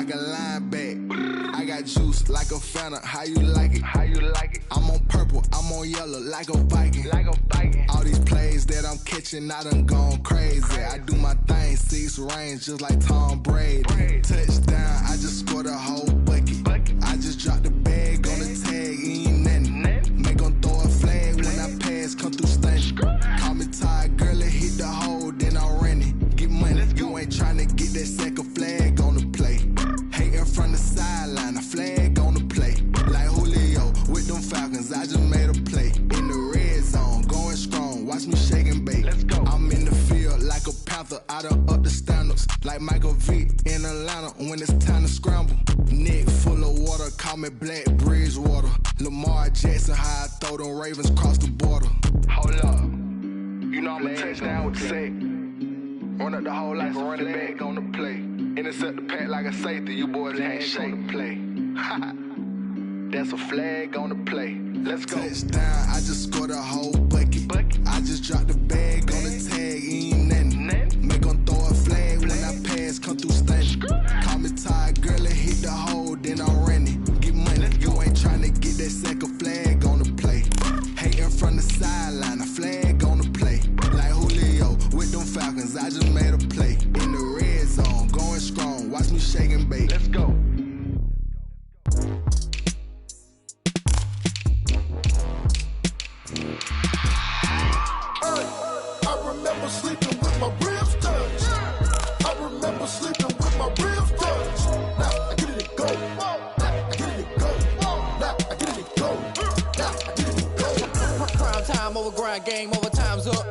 like a linebacker. I got juice like a Fanta, how you like it? How you like it? I'm on purple, I'm on yellow, like a Viking. Like a Viking. All these plays that I'm catching, I done gone crazy. I do my thing, 6 range, just like Tom Brady. Touchdown, I just scored a whole bucket. I just dropped the bag on the tag, ain't nothing. Make 'em throw a flag when I pass, come through stunning. Call me tired, girl, it hit the hole, then I ran it. Get money, you ain't tryna get that second flag on the play. Hating from the sideline, a flag on the play. Like Julio with them Falcons, I just made a play. In the red zone, going strong, watch me shake and bake. Let's go. I'm in the field like a Panther, I done up the standards. Like Michael Vick in Atlanta when it's time to scramble. Neck full of water, call me Black Bridgewater. Lamar Jackson, how I throw them Ravens cross the border. Hold up, you know I'm a touchdown with the sack. Run up the whole life, running back on the play. Intercept the pack like a safety, you boys ain't shake the play. That's a flag on the play. Let's go. Touchdown, I just scored a whole bucket. I just dropped the bag on the tag, ain't nothing. Make 'em throw a flag when I pass, come through stunning. Call me tired, girl, it hit the hole, then I ran it. Get money, you ain't tryna get that second flag on the play. Hating from the sideline, a flag on the play. Like Julio with them Falcons, I just made a play. In the red zone, going strong, watch me shake and bake. Let's go. I remember sleeping with my ribs touched. I remember sleeping with my ribs touched. Now I get it and go. Now I get it and go. Now I get it and go. Now I get it and go. Prime time over grind game, over time's up.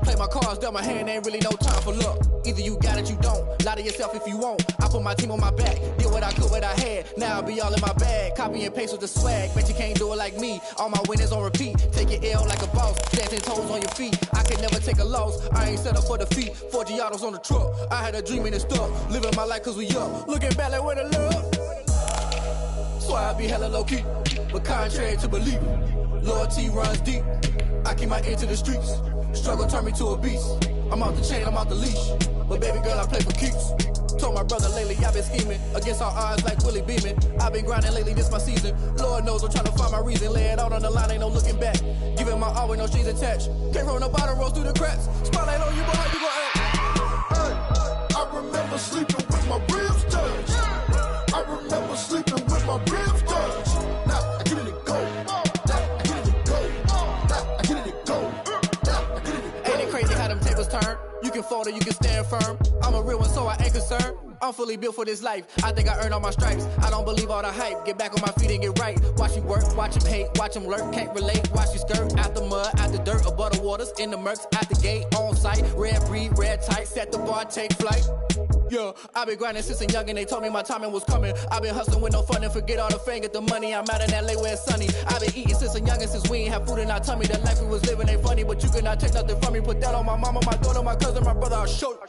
Play my cards, dealt my hand, ain't really no time for luck. Either you got it, you don't. Lie to yourself if you won't. I put my team on my back, did what I could, what I had. Now I'll be all in my bag, copy and paste with the swag. Bet you can't do it like me. All my winners on repeat. Take your L like a boss, dancing toes on your feet. I could never take a loss. I ain't set up for defeat. 4 Giottos on the truck. I had a dream and it stuck. Living my life cause we up. Looking back like where the love. So I be hella low key, but contrary to belief, loyalty runs deep. I keep my ear to the streets. Struggle turned me to a beast. I'm off the chain, I'm off the leash. But baby girl, I play for keeps. Told my brother lately, I've been scheming against all odds like Willie Beeman. I've been grinding lately, this my season. Lord knows I'm trying to find my reason. Lay it out on the line, ain't no looking back. Giving my all with no strings attached. Came from the bottom, rose through the cracks. Spotlight on you, boy, how you gon' act? I remember sleeping with my ribs touched. I remember sleeping with my ribs touched. Now I get it and go. Now I get it and go. Now I get it and go. Now I get it and go. Ain't it crazy how them tables turn? You can fold or you can stand firm. I'm a real one, so I ain't concerned. I'm fully built for this life. I think I earned all my stripes. I don't believe all the hype. Get back on my feet and get right. Watch you work, watch him hate, watch him lurk. Can't relate, watch you skirt. Out the mud, out the dirt, above the waters, in the murks, out the gate, on site. Red breed, red tight, set the bar, take flight. Yeah, I been grinding since a youngin', they told me my timing was coming. I been hustling with no fun and forget all the fame, get the money. I'm out in LA where it's sunny. I been eating since a youngin', since we ain't have food in our tummy. The life we was living ain't funny, but you cannot take nothing from me. Put that on my mama, my daughter, my cousin, my brother, I'll show you.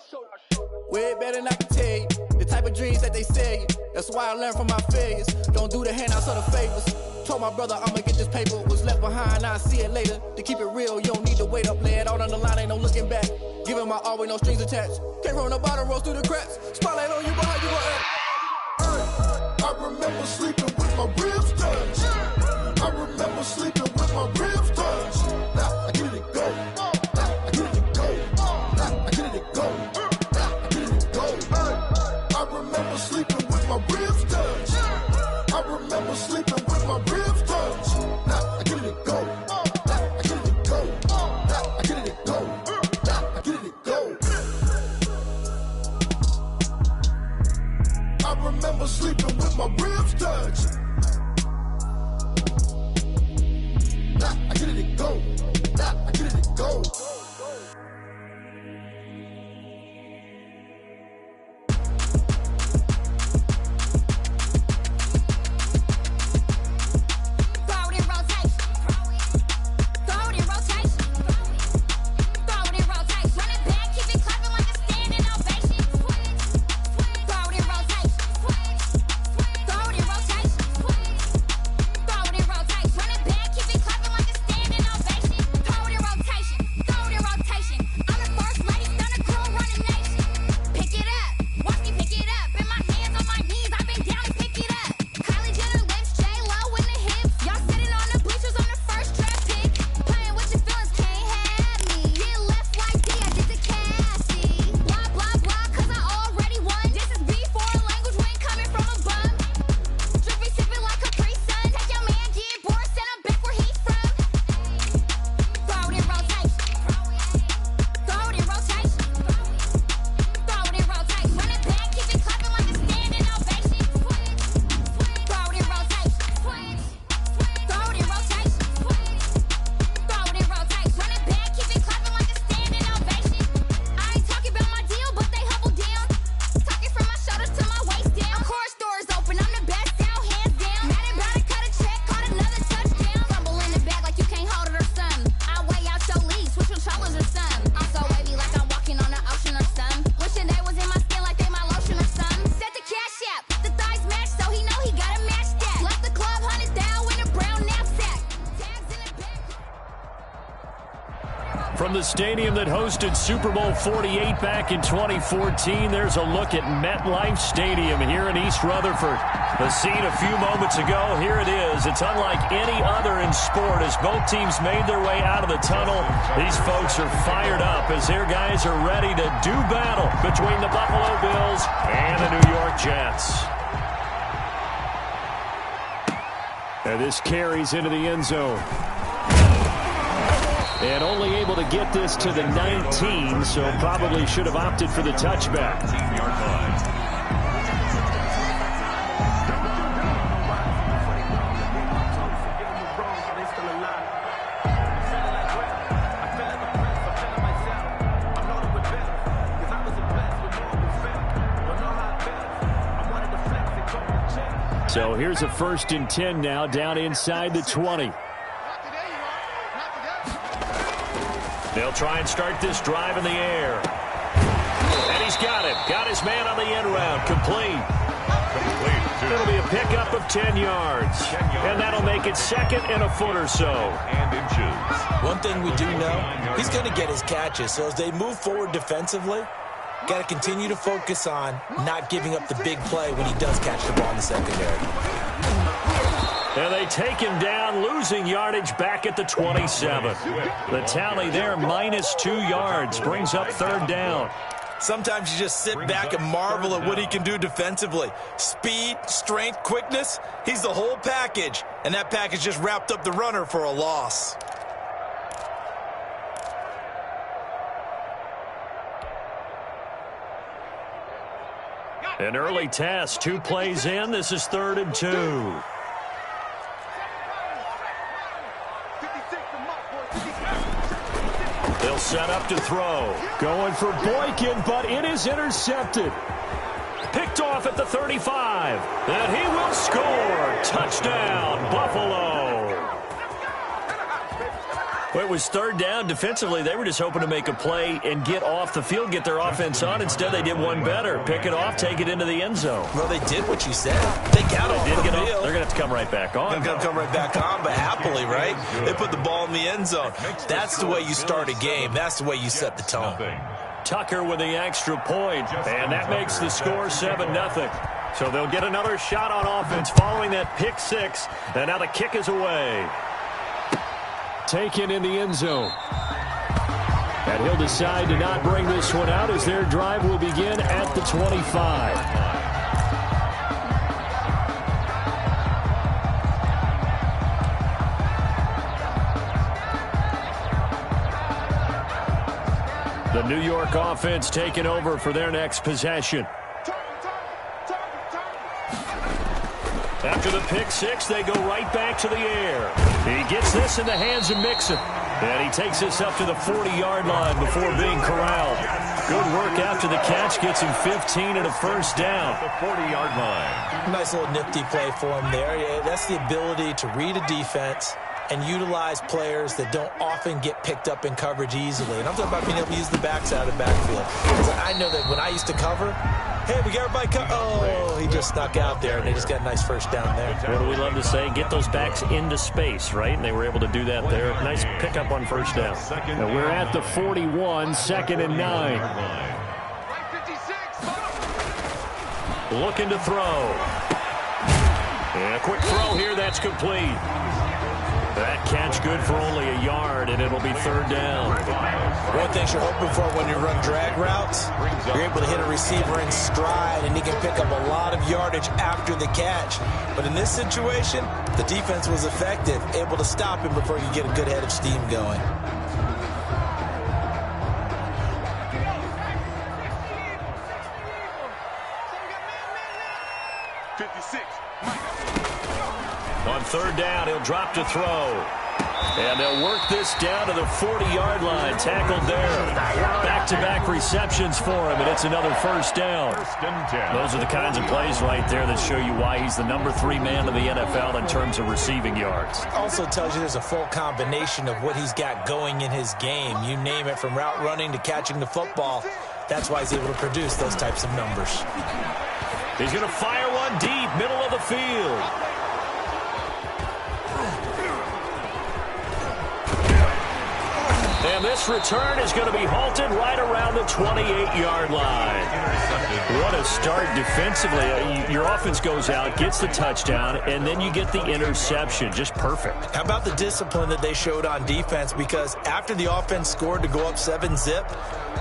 Way better than I can tell you. The type of dreams that they sell you. That's why I learned from my failures. Don't do the handouts or the favors. Told my brother I'ma get this paper. Was left behind, I'll see it later. To keep it real, you don't need to wait up. Lay it out on the line, ain't no looking back. Giving my all with no strings attached. Came from the bottom, rose through the cracks. Spotlight on you, but how you gon' act? I remember sleeping with my ribs touched. I remember sleeping with my ribs touched. Now I get it and go. Now I get it and go. Now I get it and go. Now I get it and go. I remember sleeping with my ribs touched. I remember sleeping with my ribs touched. Now I get it and go. Now I get it and go. Now I get it and go. Now I get it and go. I remember sleeping with my ribs touched. Now I get it and go. Now I get it and go. the stadium that hosted Super Bowl 48 back in 2014, there's a look at MetLife Stadium here in East Rutherford. The scene a few moments ago, here it is. It's unlike any other in sport as both teams made their way out of the tunnel. These folks are fired up as their guys are ready to do battle between the Buffalo Bills and the New York Jets. And this carries into the end zone. And only able to get this to the 19, so probably should have opted for the touchback. So here's a 1st and 10 now, down inside the 20. They'll try and start this drive in the air. And he's got it. Got his man on the end round. Complete. It'll be a pickup of 10 yards. And that'll make it 2nd and a foot or so. One thing we do know, he's going to get his catches. So as they move forward defensively, got to continue to focus on not giving up the big play when he does catch the ball in the secondary. And they take him down, losing yardage back at the 27. The tally there, -2 yards, brings up 3rd down. Sometimes you just sit back and marvel at what he can do defensively. Speed, strength, quickness, he's the whole package. And that package just wrapped up the runner for a loss. An early test, 2 plays in. This is 3rd and 2. They'll set up to throw. Going for Boykin, but it is intercepted. Picked off at the 35. And he will score. Touchdown, Buffalo. Well, it was 3rd down. Defensively, they were just hoping to make a play and get off the field, get their offense on. Instead, they did one better. Pick it off, take it into the end zone. Well, they did what you said. They got off the field. They're going to have to come right back on. They're going to come right back on, but happily, right? They put the ball in the end zone. That's the way you start a game. That's the way you set the tone. Tucker with the extra point, and that makes the score 7-0. So they'll get another shot on offense following that pick 6, and now the kick is away. Taken in the end zone. And he'll decide to not bring this one out as their drive will begin at the 25. The New York offense taking over for their next possession. After the pick 6, they go right back to the air. He gets this in the hands of Mixon. And he takes this up to the 40-yard line before being corralled. Good work after the catch. Gets him 15 and a 1st down. The 40-yard line. Nice little nifty play for him there. That's the ability to read a defense and utilize players that don't often get picked up in coverage easily. And I'm talking about being able to use the backside of the backfield. Because I know that when I used to cover, hey, we got everybody oh, he just snuck out there, and they just got a nice 1st down there. What do we love to say? Get those backs into space, right? And they were able to do that there. Nice pickup on 1st down. And we're at the 41, 2nd and 9. Looking to throw. And a quick throw here, that's complete. That catch good for only a yard, and it'll be 3rd down. One thing you're hoping for when you run drag routes, you're able to hit a receiver in stride, and he can pick up a lot of yardage after the catch. But in this situation, the defense was effective, able to stop him before you get a good head of steam going. On 3rd down, he'll drop to throw. And they'll work this down to the 40-yard line. Tackled there. Back-to-back receptions for him, and it's another 1st down. Those are the kinds of plays right there that show you why he's the number 3 man in the NFL in terms of receiving yards. Also tells you there's a full combination of what he's got going in his game. You name it, from route running to catching the football. That's why he's able to produce those types of numbers. He's going to fire one deep, middle of the field. And this return is going to be halted right around the 28-yard line. What a start defensively. Your offense goes out, gets the touchdown, and then you get the interception. Just perfect. How about the discipline that they showed on defense? Because after the offense scored to go up 7-zip,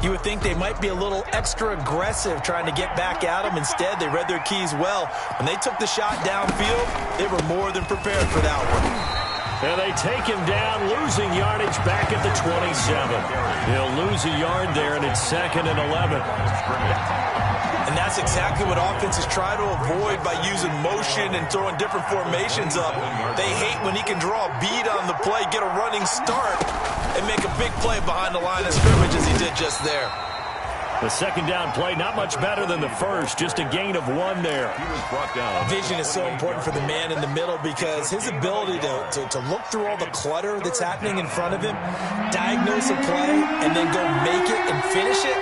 you would think they might be a little extra aggressive trying to get back at them. Instead, they read their keys well. When they took the shot downfield, they were more than prepared for that one. And they take him down, losing yardage back at the 27. He'll lose a yard there, and it's 2nd and 11. And that's exactly what offenses try to avoid by using motion and throwing different formations up. They hate when he can draw a bead on the play, get a running start, and make a big play behind the line of scrimmage as he did just there. The second down play, not much better than the first, just a gain of 1 there. Vision is so important for the man in the middle because his ability to look through all the clutter that's happening in front of him, diagnose a play, and then go make it and finish it,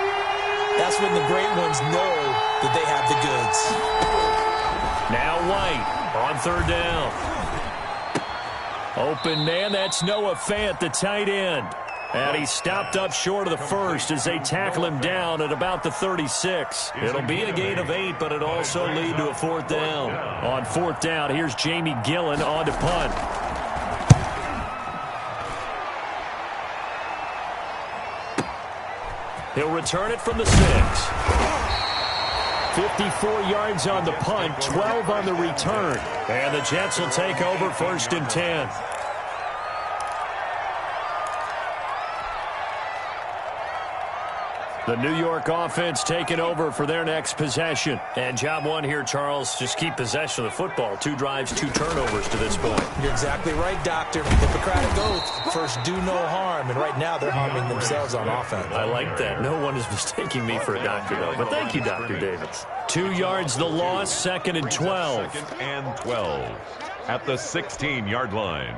that's when the great ones know that they have the goods. Now White on 3rd down. Open man, that's Noah Fant, the tight end. And he stopped up short of the first as they tackle him down at about the 36. It'll be a gain of 8, but it'll also lead to a 4th down. On 4th down, here's Jamie Gillen on to punt. He'll return it from the 6. 54 yards on the punt, 12 on the return. And the Jets will take over 1st and 10. The New York offense taking over for their next possession. And job 1 here, Charles, just keep possession of the football. 2 drives, 2 turnovers to this point. You're exactly right, Doctor. Hippocratic oath, first do no harm. And right now they're harming themselves on offense. I like that. No one is mistaking me for a doctor, though. But thank you, Dr. Davis. 2 yards the loss, 2nd and 12. 2nd and 12 at the 16-yard line.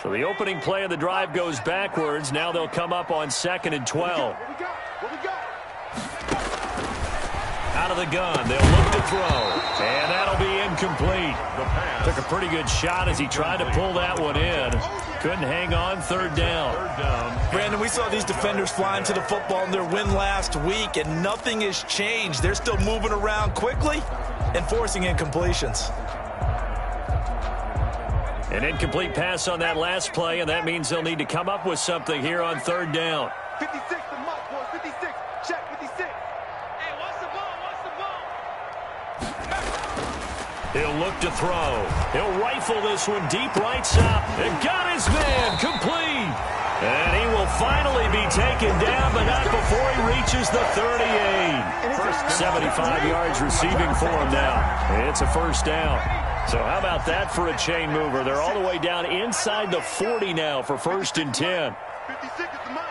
So the opening play of the drive goes backwards. Now they'll come up on 2nd and 12. Out of the gun. They'll look to throw. And that'll be incomplete. Took a pretty good shot as he tried to pull that one in. Couldn't hang on. 3rd down. Brandon, we saw these defenders flying to the football in their win last week, and nothing has changed. They're still moving around quickly and forcing incompletions. An incomplete pass on that last play, and that means they'll need to come up with something here on 3rd down. 56 the mark, boys. 56. Check 56. Hey, what's the ball? He'll look to throw. He'll rifle this one deep right side. And got his man complete. And he will finally be taken down, but not before he reaches the 38. 75 yards receiving for him now. It's a 1st down. So how about that for a chain mover? They're all the way down inside the 40 now for 1st and 10. 56 is the mark.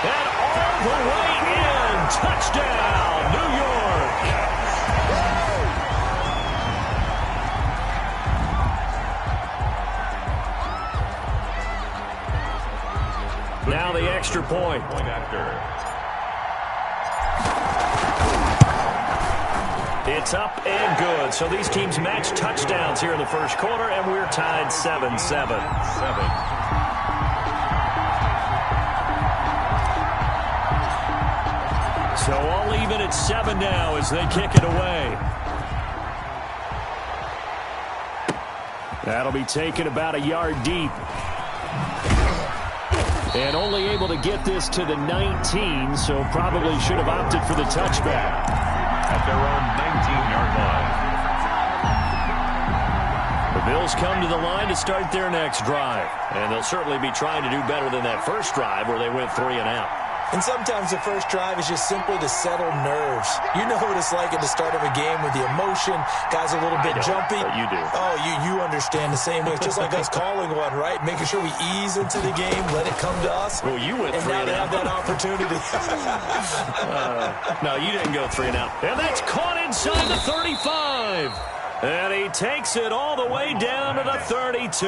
And all the way in. Touchdown, New York. Now the extra point. It's up and good. So these teams match touchdowns here in the first quarter, and we're tied 7-7. So all even at 7 now as they kick it away. That'll be taken about a yard deep. And only able to get this to the 19, so probably should have opted for the touchback. At their own 19-yard line. The Bills come to the line to start their next drive. And they'll certainly be trying to do better than that first drive where they went 3 and out. And sometimes the first drive is just simply to settle nerves. You know what it's like at the start of a game with the emotion. Guys a little bit jumpy. But you do. Oh, you understand the same way. It's just like us calling one, right? Making sure we ease into the game, let it come to us. Well, you went 3 and out. And now they have that opportunity. No, you didn't go 3 and out. And that's caught inside the 35. And he takes it all the way down to the 32.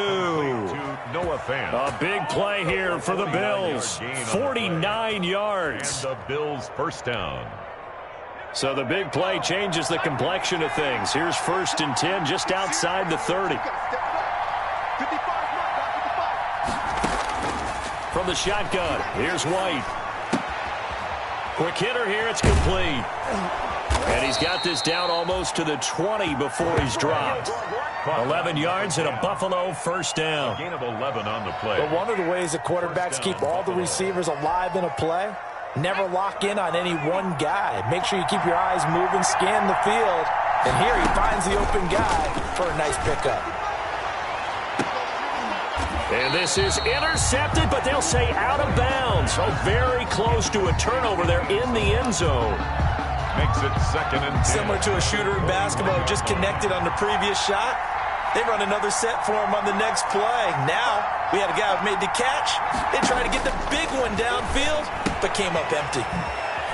Noah Fant. A big play here for the Bills. 49 yards. And the Bills first down. So the big play changes the complexion of things. Here's 1st and 10 just outside the 30. From the shotgun, here's White. Quick hitter here, it's complete. And he's got this down almost to the 20 before he's dropped. 11 yards and a Buffalo first down. A gain of 11 on the play. But one of the ways that quarterbacks keep all the receivers alive in a play, never lock in on any one guy. Make sure you keep your eyes moving, scan the field. And here he finds the open guy for a nice pickup. And this is intercepted, but they'll say out of bounds. So very close to a turnover there in the end zone. Makes it 2nd and 10. Similar to a shooter in basketball, just connected on the previous shot. They run another set for him on the next play. Now, we had a guy who made the catch. They tried to get the big one downfield, but came up empty.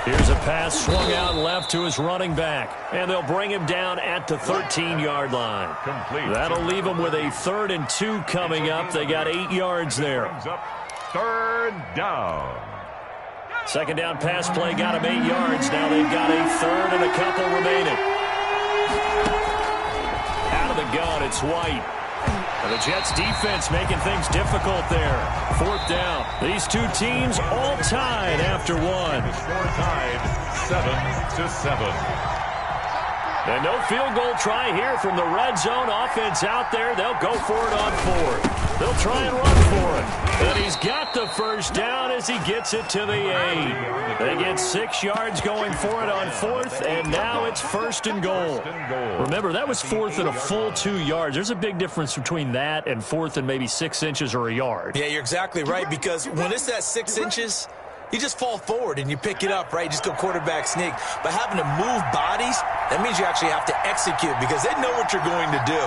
Here's a pass swung out left to his running back. And they'll bring him down at the 13-yard line. Complete. That'll leave them with a 3rd and 2 coming up. They got 8 yards there. Comes up 3rd down. 2nd down pass play got him 8 yards. Now they've got a 3rd and a couple remaining. Out of the gun, it's White. And the Jets defense making things difficult there. 4th down. These two teams all tied after one. Score tied 7-7. And no field goal try here from the red zone offense out there. They'll go for it on 4th. They'll try and run for it. And he's got the first down as he gets it to the 8. They get 6 yards going for it on 4th, and now it's 1st and goal. Remember, that was 4th and a full 2 yards. There's a big difference between that and 4th and maybe 6 inches or a yard. Yeah, you're exactly right, because when it's at 6 inches, you just fall forward and you pick it up, right? You just go quarterback sneak. But having to move bodies, that means you actually have to execute because they know what you're going to do.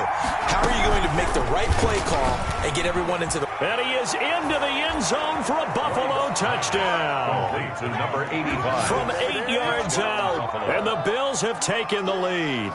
How are you going to make the right play call and get everyone into the... And he is into the end zone for a Buffalo touchdown. To number 85. From 8 yards out. And the Bills have taken the lead.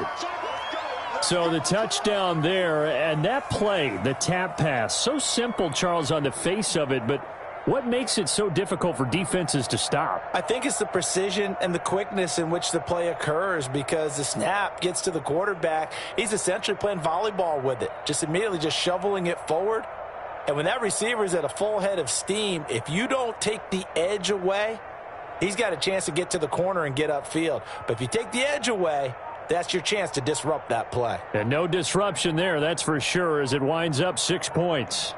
So the touchdown there, and that play, the tap pass, so simple, Charles, on the face of it, but what makes it so difficult for defenses to stop? I think it's the precision and the quickness in which the play occurs because the snap gets to the quarterback. He's essentially playing volleyball with it, just immediately just shoveling it forward. And when that receiver is at a full head of steam, if you don't take the edge away, he's got a chance to get to the corner and get upfield. But if you take the edge away, that's your chance to disrupt that play. And no disruption there, that's for sure, as it winds up 6 points.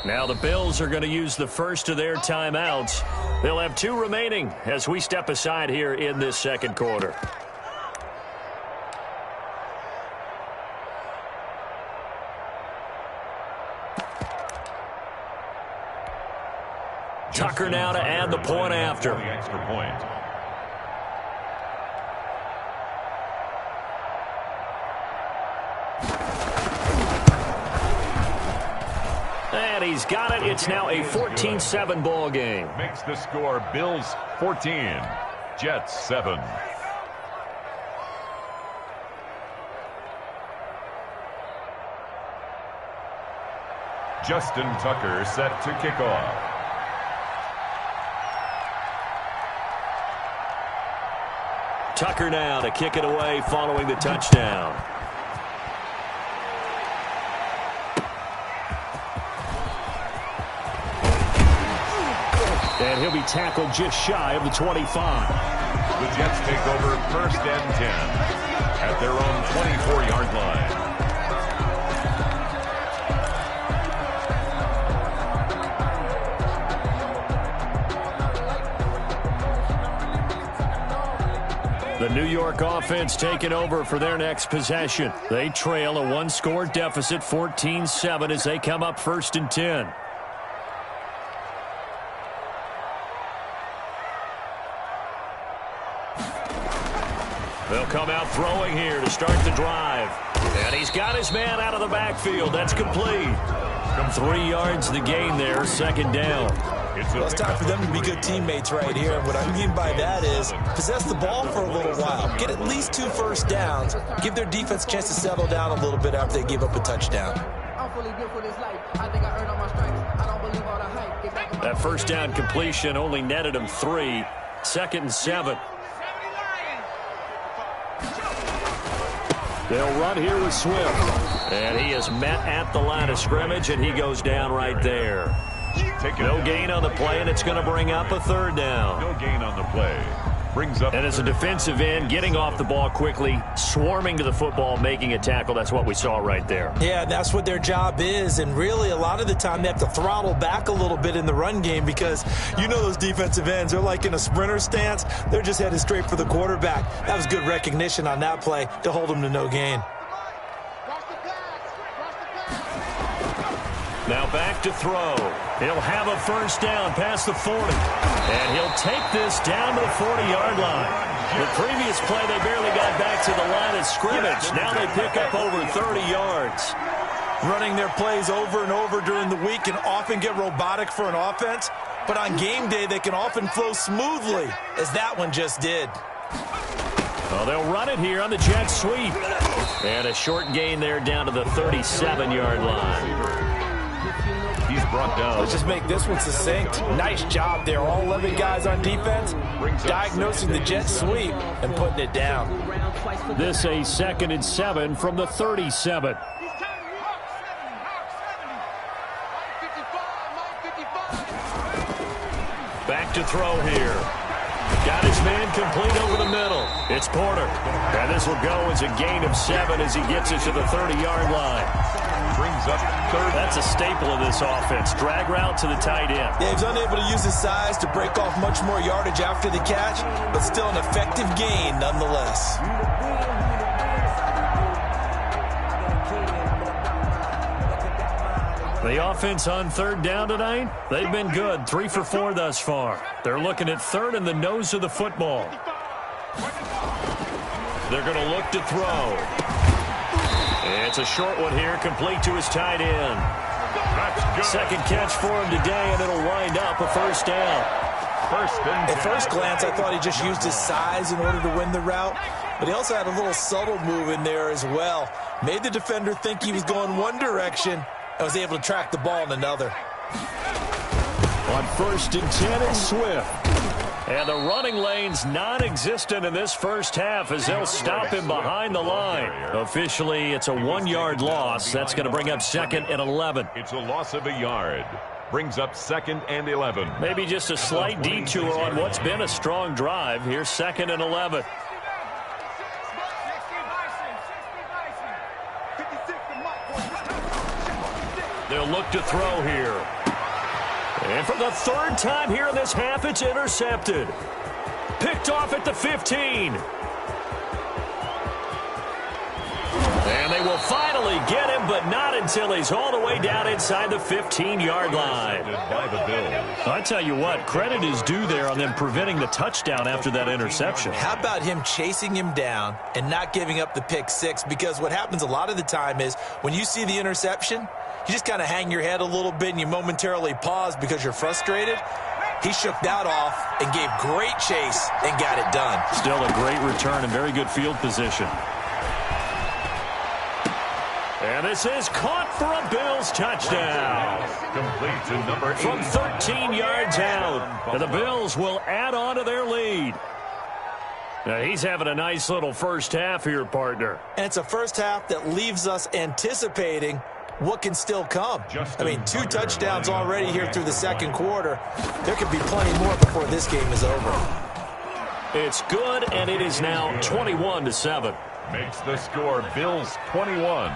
Now the Bills are going to use the first of their timeouts. They'll have 2 remaining as we step aside here in this second quarter. Tucker now to add the point after. The extra point. And he's got it. It's now a 14-7 ball game. Makes the score Bills 14, Jets 7. Justin Tucker set to kick off. Tucker now to kick it away following the touchdown. And he'll be tackled just shy of the 25. The Jets take over 1st and 10 at their own 24-yard line. The New York offense taking over for their next possession. They trail a 1-score deficit, 14-7, as they come up 1st and 10. They'll come out throwing here to start the drive. And he's got his man out of the backfield. That's complete. From 3 yards the gain there, 2nd down. Well, it's time for them to be good teammates right here. What I mean by that is possess the ball for a little while. Get at least 2 first downs. Give their defense a chance to settle down a little bit after they give up a touchdown. That first down completion only netted him 3. 2nd and 7. They'll run here with Swift. And he is met at the line of scrimmage, and he goes down right there. No gain on the play, and it's going to bring up a 3rd down. No gain on the play. Brings up. And as a defensive end, getting off the ball quickly, swarming to the football, making a tackle. That's what we saw right there. Yeah, that's what their job is. And really, a lot of the time, they have to throttle back a little bit in the run game because you know those defensive ends, they're like in a sprinter stance. They're just headed straight for the quarterback. That was good recognition on that play to hold them to no gain. Now back to throw. He'll have a first down past the 40. And he'll take this down to the 40-yard line. The previous play, they barely got back to the line of scrimmage. Now they pick up over 30 yards. Running their plays over and over during the week can often get robotic for an offense, but on game day, they can often flow smoothly, as that one just did. Well, they'll run it here on the jet sweep. And a short gain there down to the 37-yard line. He's brought down. Let's just make this one succinct. Nice job there. All 11 guys on defense diagnosing the jet sweep and putting it down. This a 2nd and 7 from the 37. Back to throw here. Got his man complete over the middle. It's Porter. And this will go as a gain of 7 as he gets it to the 30-yard line. Brings up 3rd. That's a staple of this offense. Drag route to the tight end. Yeah, he's unable to use his size to break off much more yardage after the catch, but still an effective gain nonetheless. The offense on 3rd down tonight, they've been good. 3 for 4 thus far. They're looking at 3rd and the nose of the football. They're going to look to throw. It's a short one here, complete to his tight end. Second catch for him today, and it'll wind up a first down. At first glance, I thought he just used his size in order to win the route, but he also had a little subtle move in there as well. Made the defender think he was going one direction and was able to track the ball in another. On 1st and 10, it's Swift. And the running lane's non-existent in this first half as they'll stop him behind the line. Officially, it's a 1-yard loss. That's going to bring up 2nd and 11. It's a loss of a yard. Brings up 2nd and 11. Maybe just a slight detour on what's been a strong drive. Here's 2nd and 11. They'll look to throw here. And for the 3rd time here in this half, it's intercepted. Picked off at the 15. And they will finally get him, but not until he's all the way down inside the 15-yard line. By the Bills. I tell you what, credit is due there on them preventing the touchdown after that interception. How about him chasing him down and not giving up the pick 6? Because what happens a lot of the time is when you see the interception, you just kind of hang your head a little bit and you momentarily pause because you're frustrated. He shook that off and gave great chase and got it done. Still a great return and very good field position. And this is caught for a Bills touchdown. Complete to number 8. From 13 yards out. And the Bills will add on to their lead. Now he's having a nice little first half here, partner. And it's a first half that leaves us anticipating what can still come. I mean, 2 touchdowns already here through the 2nd quarter. There could be plenty more before this game is over. It's good, and it is now 21-7. Makes the score Bills 21,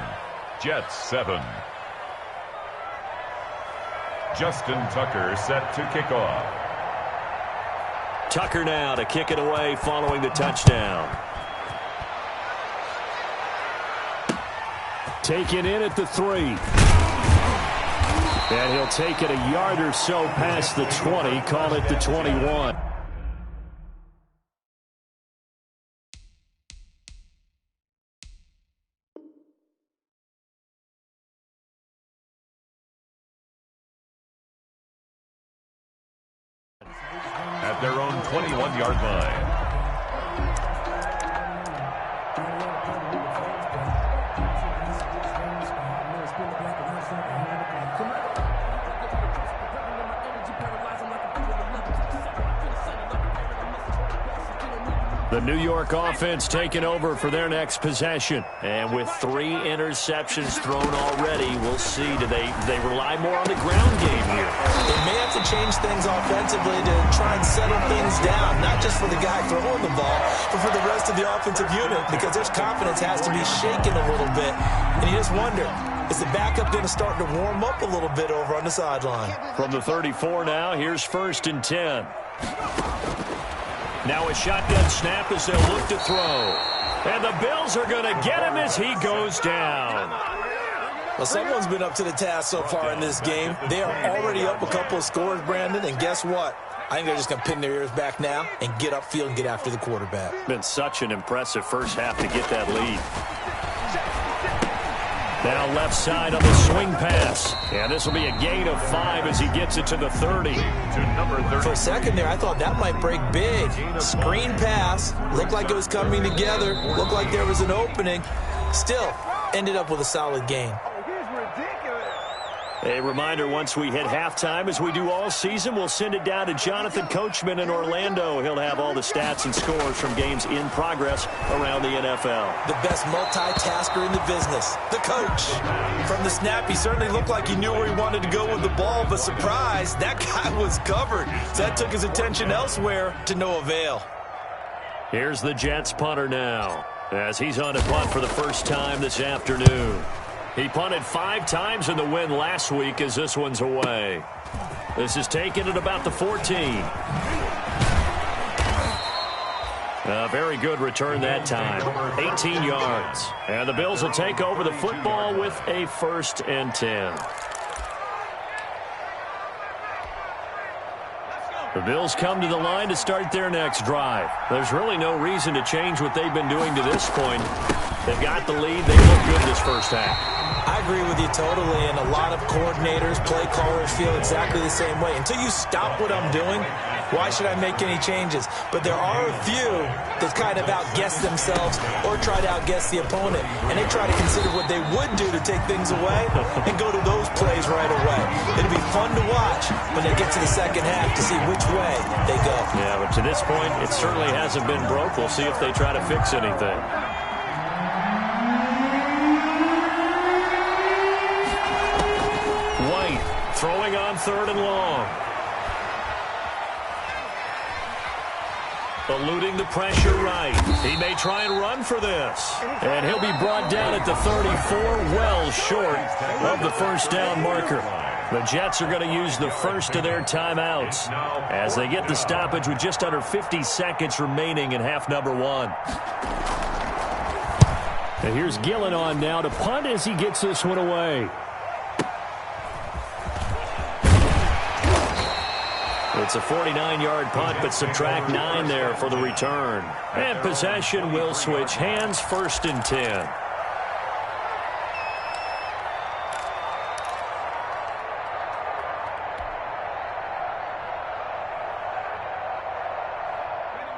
Jets 7. Justin Tucker set to kick off. Tucker now to kick it away following the touchdown. Taken in at the 3. And he'll take it a yard or so past the 20, call it the 21. at their own 21-yard line. The New York offense taking over for their next possession. And with 3 interceptions thrown already, we'll see. Do they rely more on the ground game here? They may have to change things offensively to try and settle things down, not just for the guy throwing the ball, but for the rest of the offensive unit, because their confidence has to be shaken a little bit. And you just wonder, is the backup going to start to warm up a little bit over on the sideline? From the 34 now, here's 1st and 10. Now a shotgun snap as they'll look to throw. And the Bills are going to get him as he goes down. Well, someone's been up to the task so far in this game. They are already up a couple of scores, Brandon, and guess what? I think they're just going to pin their ears back now and get upfield and get after the quarterback. Been such an impressive first half to get that lead. Now left side on the swing pass. And this will be a gain of 5 as he gets it to the 30. To number 30. For a second there, I thought that might break big. Screen pass. Looked like it was coming together. Looked like there was an opening. Still, ended up with a solid gain. A reminder, once we hit halftime, as we do all season, we'll send it down to Jonathan Coachman in Orlando. He'll have all the stats and scores from games in progress around the NFL. The best multitasker in the business, the coach. From the snap, he certainly looked like he knew where he wanted to go with the ball, but surprise, that guy was covered. So that took his attention elsewhere to no avail. Here's the Jets punter now, as he's on to punt for the first time this afternoon. He punted 5 times in the win last week as this one's away. This is taken at about the 14. A very good return that time. 18 yards. And the Bills will take over the football with a 1st and 10. The Bills come to the line to start their next drive. There's really no reason to change what they've been doing to this point. They've got the lead. They look good this first half. I agree with you totally, and a lot of coordinators, play callers feel exactly the same way. Until you stop what I'm doing, why should I make any changes? But there are a few that kind of outguess themselves or try to outguess the opponent, and they try to consider what they would do to take things away and go to those plays right away. It'll be fun to watch when they get to the second half to see which way they go. Yeah, but to this point, it certainly hasn't been broke. We'll see if they try to fix anything. Throwing on 3rd and long. Eluding the pressure right. He may try and run for this. And he'll be brought down at the 34, well short of the first down marker. The Jets are going to use the first of their timeouts as they get the stoppage with just under 50 seconds remaining in half number 1. And here's Gillen on now to punt as he gets this one away. It's a 49-yard punt, but subtract 9 there for the return. And possession will switch hands, 1st and 10.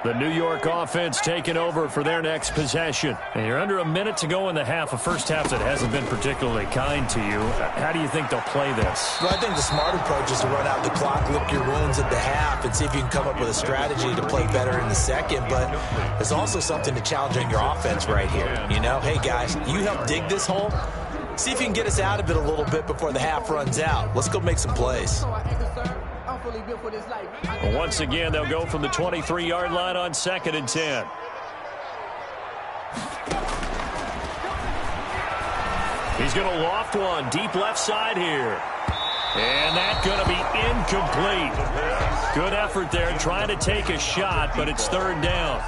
The New York offense taking over for their next possession. And you're under a minute to go in the half, a first half that hasn't been particularly kind to you. How do you think they'll play this? Well, I think the smart approach is to run out the clock, lick your wounds at the half, and see if you can come up with a strategy to play better in the second. But there's also something to challenge on your offense right here. You know, hey, guys, you help dig this hole. See if you can get us out of it a little bit before the half runs out. Let's go make some plays. Once again, they'll go from the 23-yard line on 2nd and 10. He's going to loft one deep left side here. And that's going to be incomplete. Good effort there trying to take a shot, but it's 3rd down.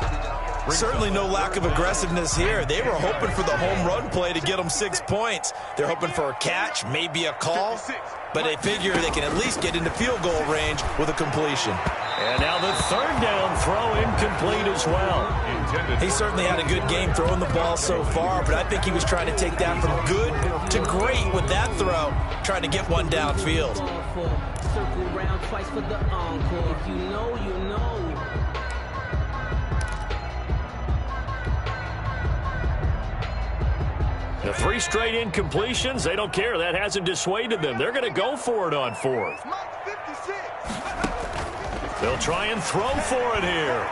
Certainly no lack of aggressiveness here. They were hoping for the home run play to get them 6 points. They're hoping for a catch, maybe a call, but they figure they can at least get into field goal range with a completion. And now the 3rd down throw incomplete as well. He certainly had a good game throwing the ball so far, but I think he was trying to take that from good to great with that throw, trying to get one downfield. for. Circle round twice for the encore. If you know, you know. The 3 straight incompletions, they don't care. That hasn't dissuaded them. They're going to go for it on 4th. They'll try and throw for it here.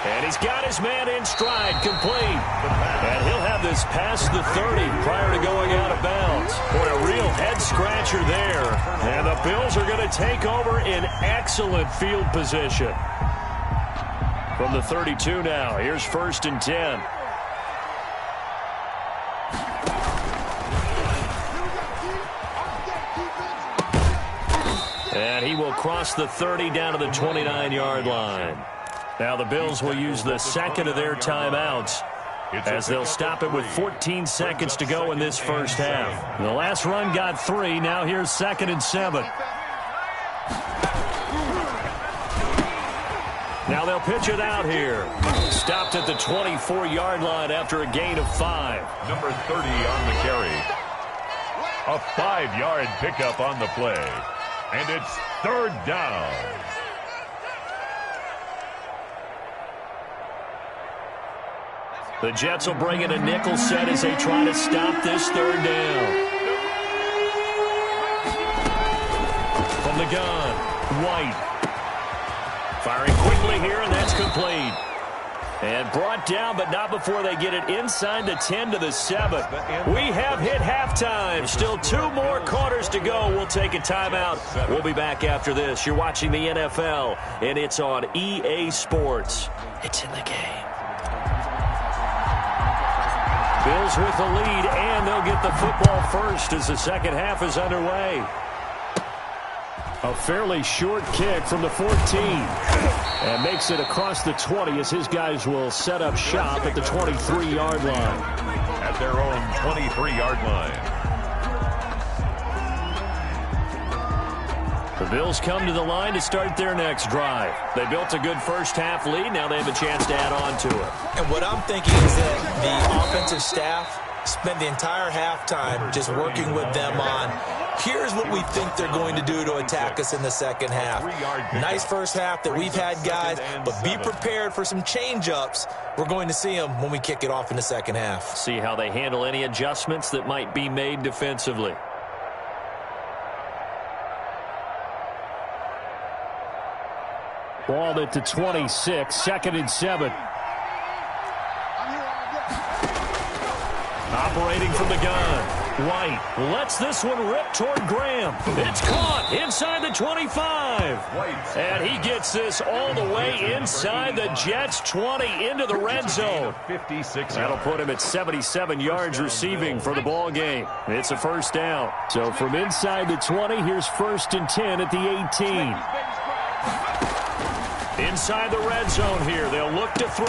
And he's got his man in stride, complete. And he'll have this past the 30 prior to going out of bounds. Boy, a real head-scratcher there. And the Bills are going to take over in excellent field position. From the 32 now, here's 1st and 10. And he will cross the 30 down to the 29-yard line. Now the Bills will use the second of their timeouts as they'll stop it with 14 seconds to go in this first half. The last run got 3. Now here's 2nd and 7. Now they'll pitch it out here. Stopped at the 24-yard line after a gain of 5. Number 30 on the carry. A 5-yard pickup on the play. And it's 3rd down. The Jets will bring in a nickel set as they try to stop this 3rd down. From the gun, White. Firing quickly here, and that's complete. And brought down, but not before they get it inside the 10 to the 7. We have hit halftime. Still 2 more quarters to go. We'll take a timeout. We'll be back after this. You're watching the NFL, and it's on EA Sports. It's in the game. Bills with the lead, and they'll get the football first as the second half is underway. A fairly short kick from the 14. And makes it across the 20 as his guys will set up shop at the 23-yard line. At their own 23-yard line. The Bills come to the line to start their next drive. They built a good first half lead. Now they have a chance to add on to it. And what I'm thinking is that the offensive staff spent the entire halftime just working with them on, here's what we think they're going to do to attack us in the second half. Nice first half that we've had, guys, but be prepared for some change-ups. We're going to see them when we kick it off in the second half. See how they handle any adjustments that might be made defensively. Ball at the 26, 2nd and 7. Operating from the gun. White lets this one rip toward Graham. It's caught inside the 25. And he gets this all the way inside the Jets' 20 into the red zone. That'll put him at 77 yards receiving for the ball game. It's a first down. So from inside the 20, here's 1st and 10 at the 18. Inside the red zone here, they'll look to throw.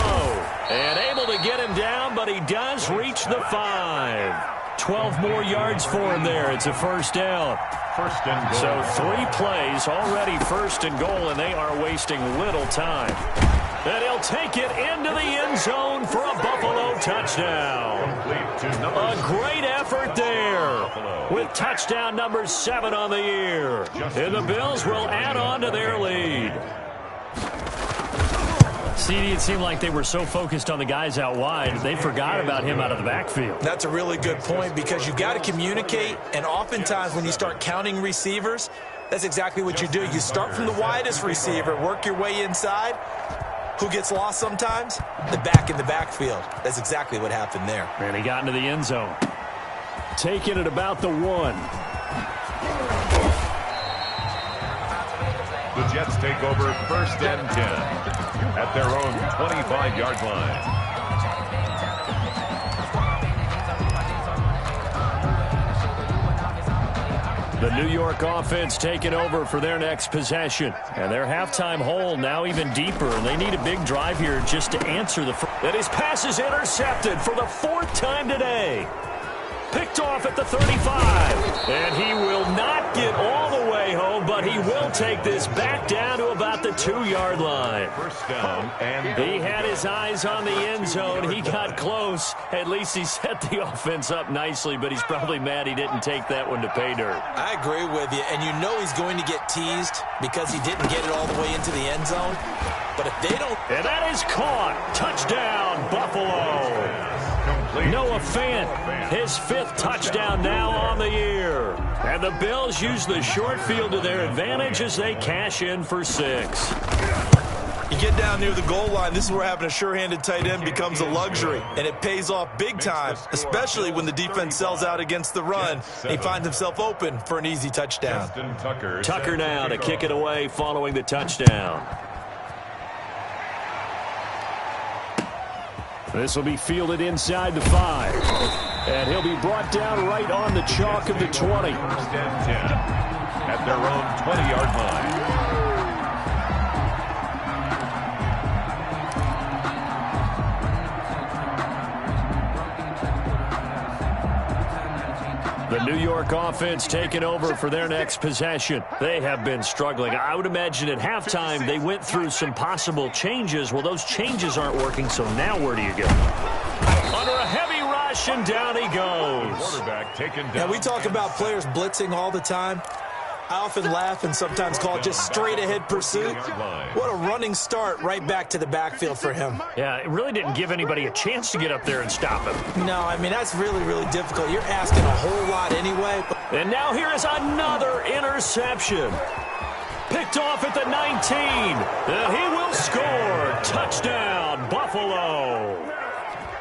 And able to get him down, but he does reach the 5. 12 more yards for him there. It's a first down. First and goal. So 3 plays, already 1st and goal, and they are wasting little time. And he'll take it into the end zone for a Buffalo touchdown. A great effort there with touchdown number 7 on the year. And the Bills will add on to their lead. CD, it seemed like they were so focused on the guys out wide, they forgot about him out of the backfield. That's a really good point because you've got to communicate, and oftentimes when you start counting receivers, that's exactly what you do. You start from the widest receiver, work your way inside. Who gets lost sometimes? The back in the backfield. That's exactly what happened there. And he got into the end zone. Taking it about the 1. The Jets take over 1st and 10 at their own 25-yard line. The New York offense taking over for their next possession. And their halftime hole now even deeper. And they need a big drive here just to answer the... And his pass is intercepted for the 4th time today. Picked off at the 35. And he will not get all the way home, but he will take this back down to about the 2-yard line. First down, and he had his eyes on the end zone. He got close. At least he set the offense up nicely, but he's probably mad he didn't take that one to pay dirt. I agree with you, and you know he's going to get teased because he didn't get it all the way into the end zone. But if they don't... And that is caught. Touchdown, Buffalo. Noah Fant, his 5th touchdown now on the year. And the Bills use the short field to their advantage as they cash in for 6. You get down near the goal line, this is where having a sure-handed tight end becomes a luxury, and it pays off big time, especially when the defense sells out against the run, and he finds himself open for an easy touchdown. Tucker now to kick it away following the touchdown. This will be fielded inside the 5. And he'll be brought down right on the chalk of the 20. First and 10 at their own 20-yard line. The New York offense taking over for their next possession. They have been struggling. I would imagine at halftime they went through some possible changes. Well, those changes aren't working, so now where do you go? Under a heavy rush, and down he goes. Quarterback taken down. Yeah, we talk about players blitzing all the time. I often laugh and sometimes call it just straight-ahead pursuit. What a running start right back to the backfield for him. Yeah, it really didn't give anybody a chance to get up there and stop him. No, I mean, that's really, really difficult. You're asking a whole lot anyway. And now here is another interception. Picked off at the 19. And he will score. Touchdown, Buffalo.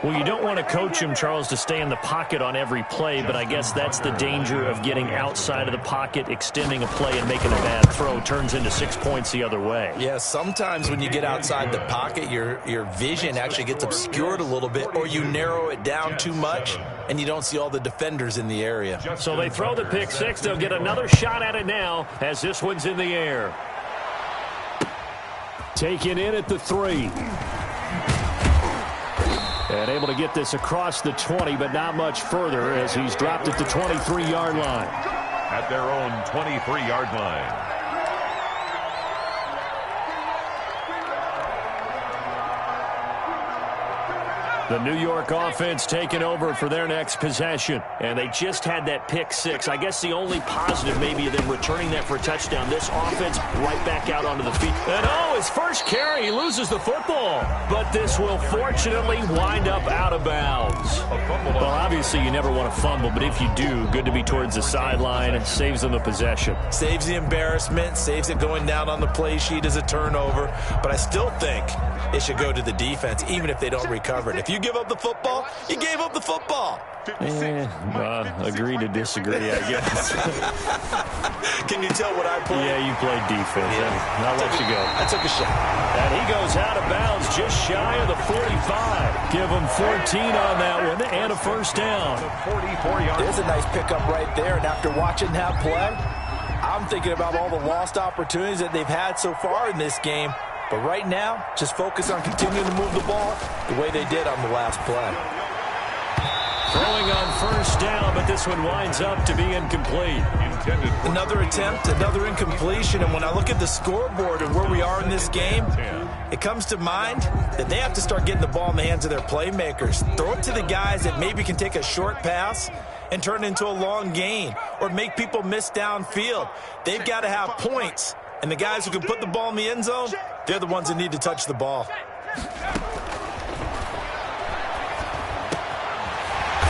Well, you don't want to coach him, Charles, to stay in the pocket on every play, but I guess that's the danger of getting outside of the pocket, extending a play, and making a bad throw. Turns into 6 points the other way. Yeah, sometimes when you get outside the pocket, your vision actually gets obscured a little bit, or you narrow it down too much, and you don't see all the defenders in the area. So they throw the pick 6. They'll get another shot at it now as this one's in the air. Taken in at the 3. And able to get this across the 20, but not much further as he's dropped at the 23-yard line. At their own 23-yard line. The New York offense taking over for their next possession. And they just had that pick 6. I guess the only positive maybe of them returning that for a touchdown. This offense right back out onto the feet. And his first carry, he loses the football. But this will fortunately wind up out of bounds. Well, obviously you never want to fumble, but if you do, good to be towards the sideline and saves them the possession. Saves the embarrassment, saves it going down on the play sheet as a turnover. But I still think it should go to the defense, even if they don't recover it. If you give up the football, you gave up the football. Agree to disagree, I guess. Can you tell what I played? Yeah, you played defense. Yeah. I'll let you go. I took a shot. And he goes out of bounds just shy of the 45. Give him 14 on that one and a first down. 44 yards. There's a nice pickup right there, and after watching that play, I'm thinking about all the lost opportunities that they've had so far in this game. But right now, just focus on continuing to move the ball the way they did on the last play. Throwing on first down, but this one winds up to be incomplete. Another attempt, another incompletion, and when I look at the scoreboard and where we are in this game, it comes to mind that they have to start getting the ball in the hands of their playmakers. Throw it to the guys that maybe can take a short pass and turn it into a long gain or make people miss downfield. They've got to have points, and the guys who can put the ball in the end zone, they're the ones that need to touch the ball.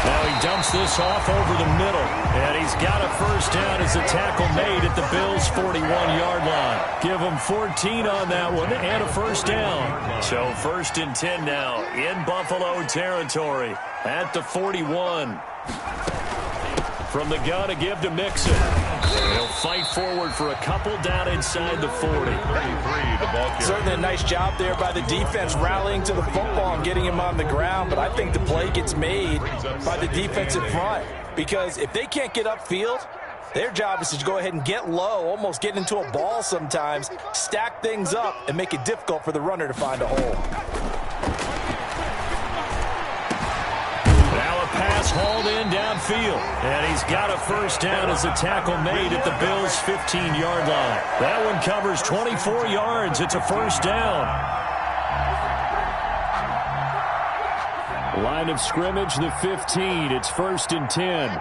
Now he dumps this off over the middle, and he's got a first down as the tackle made at the Bills' 41-yard line. Give him 14 on that one and a first down. So 1st and 10 now in Buffalo territory at the 41. From the gun to give to Mixon. He'll fight forward for a couple down inside the 40. Certainly a nice job there by the defense rallying to the football and getting him on the ground, but I think the play gets made by the defensive front because if they can't get upfield, their job is to go ahead and get low, almost get into a ball sometimes, stack things up, and make it difficult for the runner to find a hole. Pass hauled in downfield. And he's got a first down as the tackle made at the Bills' 15-yard line. That one covers 24 yards. It's a first down. Line of scrimmage, the 15. It's 1st and 10.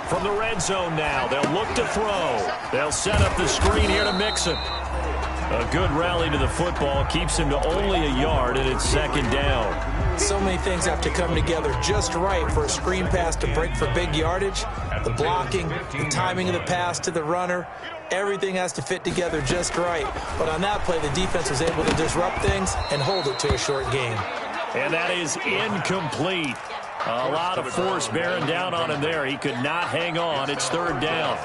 From the red zone now, they'll look to throw. They'll set up the screen here to Mixon. A good rally to the football keeps him to only a yard, and it's 2nd down. So many things have to come together just right for a screen pass to break for big yardage. The blocking, the timing of the pass to the runner, everything has to fit together just right. But on that play, the defense was able to disrupt things and hold it to a short gain. And that is incomplete. A lot of force bearing down on him there. He could not hang on. It's 3rd down.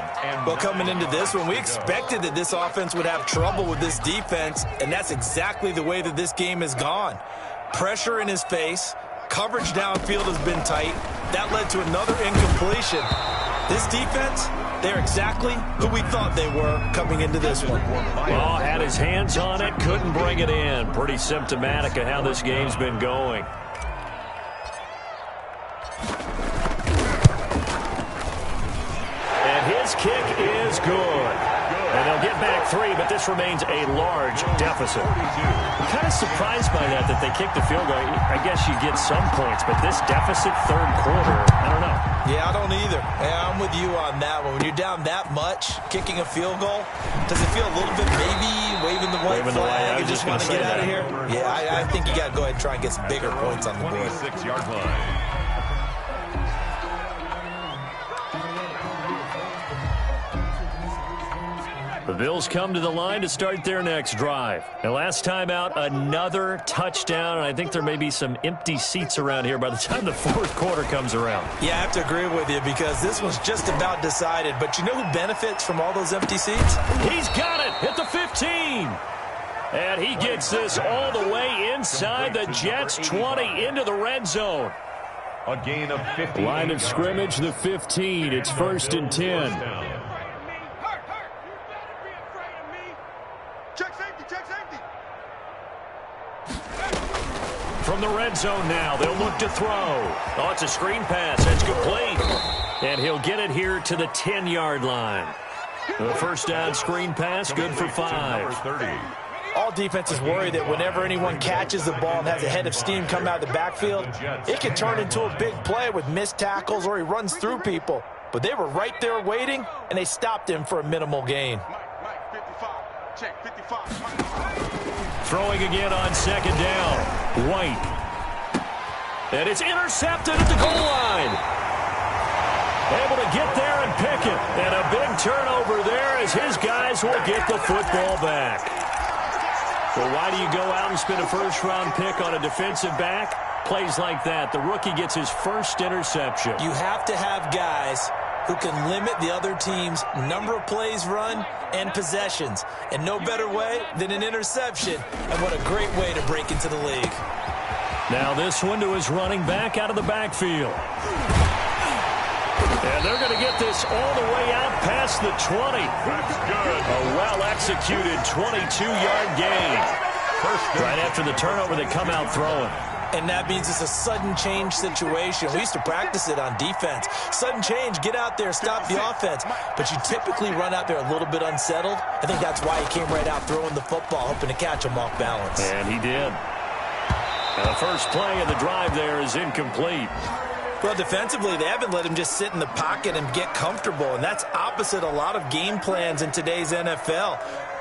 Well, coming into this one, we expected that this offense would have trouble with this defense, and that's exactly the way that this game has gone. Pressure in his face. Coverage downfield has been tight. That led to another incompletion. This defense, they're exactly who we thought they were coming into this one. Well, had his hands on it, couldn't bring it in. Pretty symptomatic of how this game's been going. His kick is good. And they'll get back 3, but this remains a large deficit. I'm kind of surprised by that they kicked the field goal. I guess you get some points, but this deficit 3rd quarter, I don't know. Yeah, I don't either. Yeah, I'm with you on that one. When you're down that much, kicking a field goal, does it feel a little bit maybe waving the white flag and just want to get out of here? Yeah, I think you got to go ahead and try and get some bigger points on the board. 26-yard line. The Bills come to the line to start their next drive. And last time out, another touchdown, and I think there may be some empty seats around here by the time the 4th quarter comes around. Yeah, I have to agree with you because this one's just about decided. But you know who benefits from all those empty seats? He's got it at the 15. And he gets this all the way inside the Jets' 20 into the red zone. A gain of 50. Line of scrimmage, the 15. It's 1st and 10. From the red zone now, they'll look to throw. Oh, it's a screen pass. It's complete. And he'll get it here to the 10-yard line. The first down screen pass, good for 5. All defenses worry that whenever anyone catches the ball and has a head of steam come out of the backfield, it can turn into a big play with missed tackles or he runs through people. But they were right there waiting, and they stopped him for a minimal gain. Throwing again on 2nd down. White. And it's intercepted at the goal line. Able to get there and pick it. And a big turnover there as his guys will get the football back. Well, why do you go out and spend a first-round pick on a defensive back? Plays like that. The rookie gets his first interception. You have to have guys who can limit the other team's number of plays run and possessions. And no better way than an interception. And what a great way to break into the league. Now this one to his running back out of the backfield. And they're going to get this all the way out past the 20. That's good. A well-executed 22-yard gain. Right after the turnover, they come out throwing. And that means it's a sudden change situation. We used to practice it on defense. Sudden change, get out there, stop the offense. But you typically run out there a little bit unsettled. I think that's why he came right out throwing the football, hoping to catch him off balance. And he did. And the first play of the drive there is incomplete. Well, defensively, they haven't let him just sit in the pocket and get comfortable. And that's opposite a lot of game plans in today's NFL.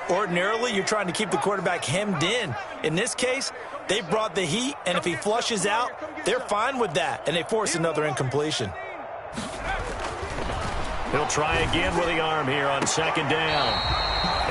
Ordinarily, you're trying to keep the quarterback hemmed in. In this case, they brought the heat, and if he flushes out, they're fine with that, and they force another incompletion. He'll try again with the arm here on 2nd down.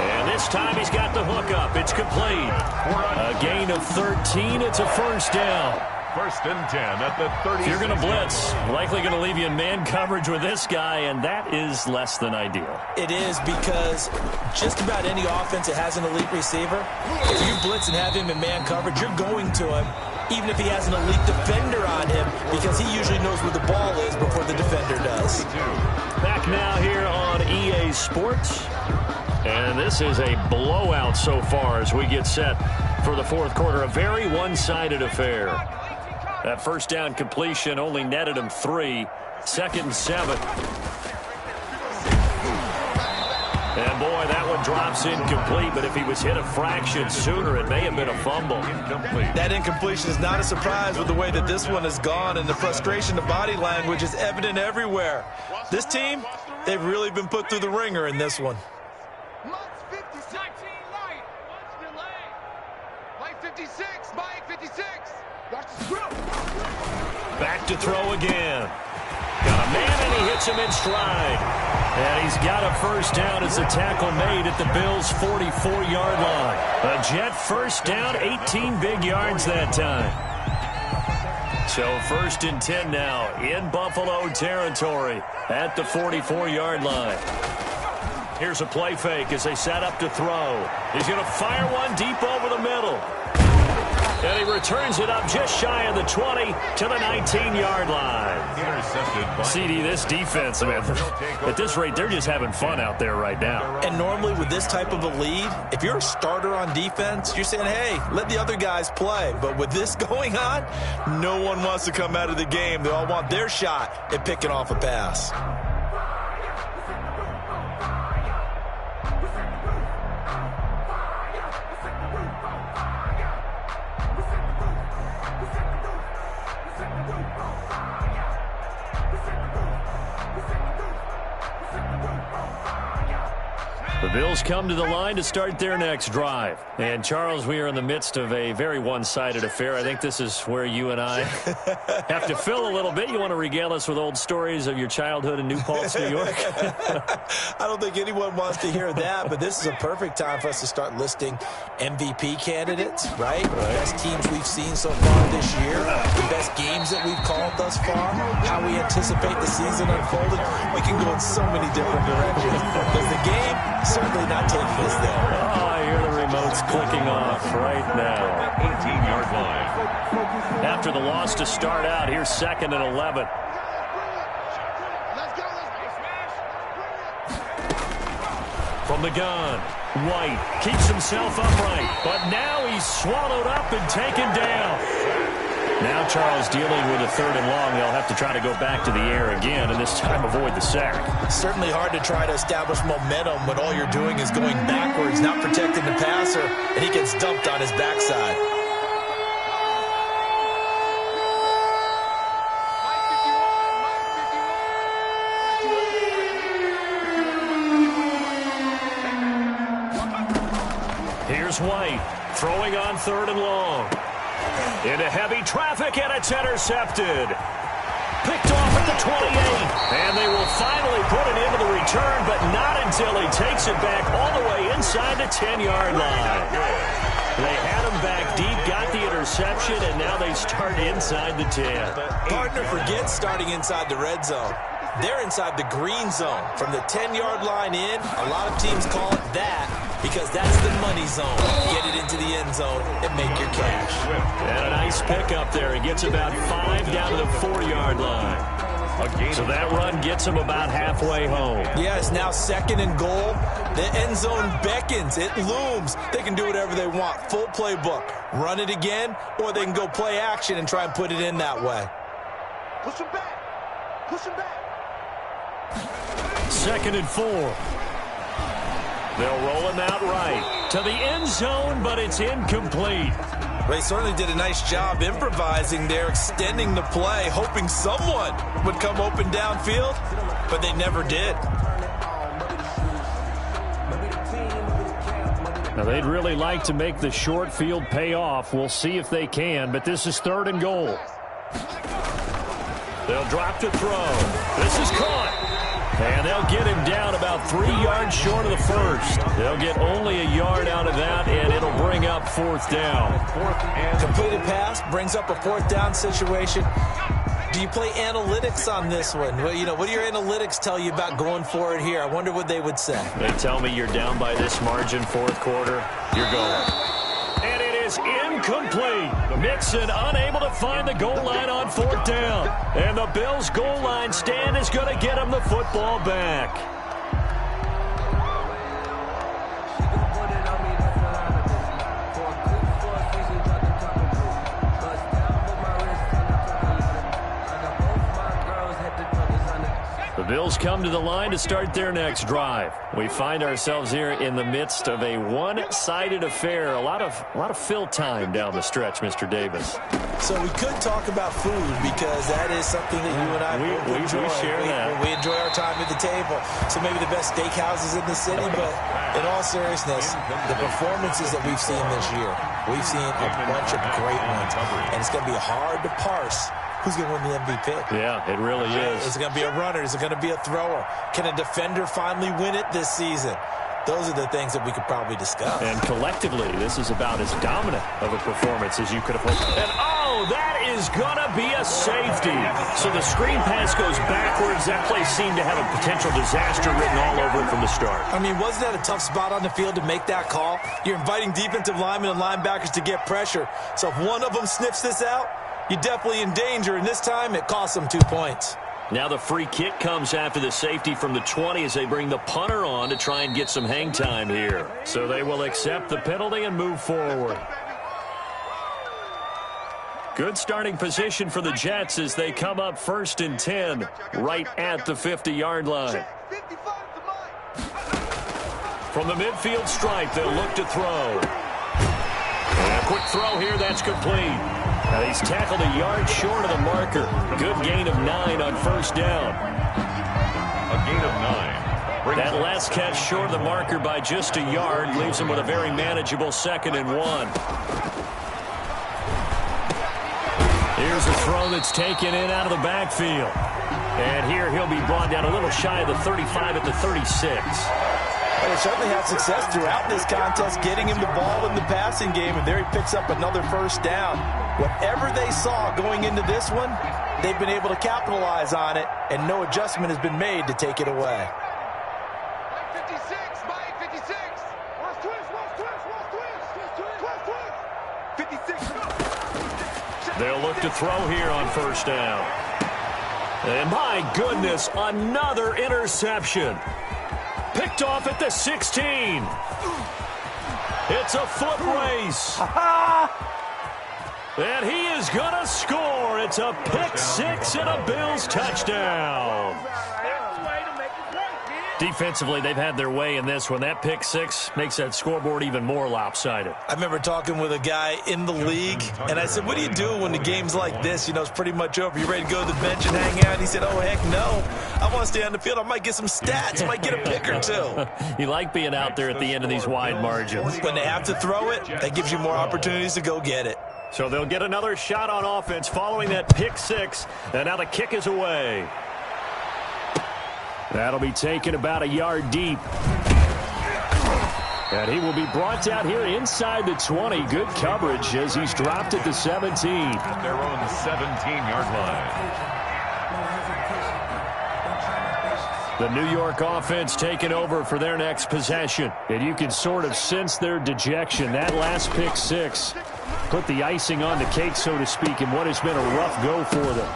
And this time he's got the hook up. It's complete. A gain of 13. It's a first down. 1st and 10 at the 30. If you're going to blitz, likely going to leave you in man coverage with this guy, and that is less than ideal. It is because just about any offense that has an elite receiver, if you blitz and have him in man coverage, you're going to him, even if he has an elite defender on him, because he usually knows where the ball is before the defender does. Back now here on EA Sports. And this is a blowout so far as we get set for the 4th quarter. A very one-sided affair. That first down completion only netted him 3. 2nd and 7. And, boy, that one drops incomplete, but if he was hit a fraction sooner, it may have been a fumble. Incomplete. That incompletion is not a surprise with the way that this one has gone, and the frustration of body language is evident everywhere. This team, they've really been put through the ringer in this one. Back to throw again. Got a man, and he hits him in stride. And he's got a first down as the tackle made at the Bills' 44-yard line. A Jet first down, 18 big yards that time. So 1st and 10 now in Buffalo territory at the 44-yard line. Here's a play fake as they set up to throw. He's going to fire one deep over the middle. And he returns it up just shy of the 20 to the 19-yard line. CD, this defense, man, at this rate, they're just having fun out there right now. And normally with this type of a lead, if you're a starter on defense, you're saying, hey, let the other guys play. But with this going on, no one wants to come out of the game. They all want their shot at picking off a pass. The Bills come to the line to start their next drive. And, Charles, we are in the midst of a very one-sided affair. I think this is where you and I have to fill a little bit. You want to regale us with old stories of your childhood in New Paltz, New York? I don't think anyone wants to hear that, but this is a perfect time for us to start listing MVP candidates, right? The best teams we've seen so far this year, the best games that we've called thus far, how we anticipate the season unfolding. We can go in so many different directions. Does the game certainly not taking us there? Oh, I hear the remotes clicking off right now. 18-yard line. After the loss to start out, here's 2nd and 11. From the gun, White keeps himself upright, but now he's swallowed up and taken down. Now Charles dealing with a 3rd and long. They'll have to try to go back to the air again, and this time avoid the sack. Certainly hard to try to establish momentum when all you're doing is going backwards, not protecting the passer, and he gets dumped on his backside. Here's White throwing on 3rd and long. Into heavy traffic, and it's intercepted. Picked off at the 28. And they will finally put it into the return, but not until he takes it back all the way inside the 10-yard line. They had him back deep, got the interception, and now they start inside the 10. Partner forgets starting inside the red zone. They're inside the green zone. From the 10-yard line in, a lot of teams call it that because that's the money zone. Get it into the end zone and make your cash. And a nice pickup there. He gets about 5 down to the 4-yard line. So that run gets him about halfway home. Yeah, it's now 2nd and goal. The end zone beckons. It looms. They can do whatever they want. Full playbook. Run it again, or they can go play action and try and put it in that way. Push him back. Push him back. 2nd and 4. They'll roll him out right to the end zone, but it's incomplete. They certainly did a nice job improvising there, extending the play, hoping someone would come open downfield, but they never did. Now, they'd really like to make the short field pay off. We'll see if they can, but this is 3rd and goal. They'll drop to throw. This is caught. And they'll get him down about 3 yards short of the first. They'll get only a yard out of that, and it'll bring up 4th down. Completed pass brings up a 4th down situation. Do you play analytics on this one? Well, you know, what do your analytics tell you about going for it here? I wonder what they would say. They tell me you're down by this margin, 4th quarter. You're going. And it is incomplete. Mixon unable to find the goal line on 4th down. And the Bills' goal line stand is going to get him the football back. Bills come to the line to start their next drive. We find ourselves here in the midst of a one-sided affair. A lot of fill time down the stretch, Mr. Davis. So we could talk about food because that is something that you and I enjoy. We share that. We enjoy our time at the table. So maybe the best steakhouses in the city, but in all seriousness, the performances that we've seen this year, we've seen a bunch of great ones. And it's going to be hard to parse who's going to win the MVP. Yeah, it really is. Is it going to be a runner? Is it going to be a thrower? Can a defender finally win it this season? Those are the things that we could probably discuss. And collectively, this is about as dominant of a performance as you could have hoped. And, oh, that is going to be a safety. So the screen pass goes backwards. That play seemed to have a potential disaster written all over it from the start. I mean, wasn't that a tough spot on the field to make that call? You're inviting defensive linemen and linebackers to get pressure. So if one of them sniffs this out, you're definitely in danger, and this time it costs them 2 points. Now the free kick comes after the safety from the 20 as they bring the punter on to try and get some hang time here. So they will accept the penalty and move forward. Good starting position for the Jets as they come up 1st and 10 right at the 50-yard line. From the midfield stripe, they'll look to throw. And a quick throw here, that's complete. Now he's tackled a yard short of the marker. Good gain of 9 on 1st down. A gain of 9. That last catch short of the marker by just a yard leaves him with a very manageable 2nd and 1. Here's a throw that's taken in out of the backfield. And here he'll be brought down a little shy of the 35 at the 36. And they certainly had success throughout this contest getting him the ball in the passing game, and there he picks up another 1st down. Whatever they saw going into this one, they've been able to capitalize on it, and no adjustment has been made to take it away. 56, Mike, 56. Watch twist. 56. They'll look to throw here on 1st down. And my goodness, another interception. Picked off at the 16. It's a foot race. And he is going to score. It's a pick 6 and a Bills touchdown. Defensively, they've had their way in this one. That pick 6 makes that scoreboard even more lopsided. I remember talking with a guy in the league, and I said, what do you do when the game's like this? You know, it's pretty much over. You ready to go to the bench and hang out? And he said, oh, heck no. I want to stay on the field. I might get some stats. I might get a pick or 2. You like being out there at the end of these wide margins. When they have to throw it, that gives you more opportunities to go get it. So they'll get another shot on offense following that pick 6, and now the kick is away. That'll be taken about a yard deep. And he will be brought down here inside the 20. Good coverage as he's dropped at the 17. At their own 17-yard line. The New York offense taking over for their next possession. And you can sort of sense their dejection. That last pick 6 put the icing on the cake, so to speak, in what has been a rough go for them.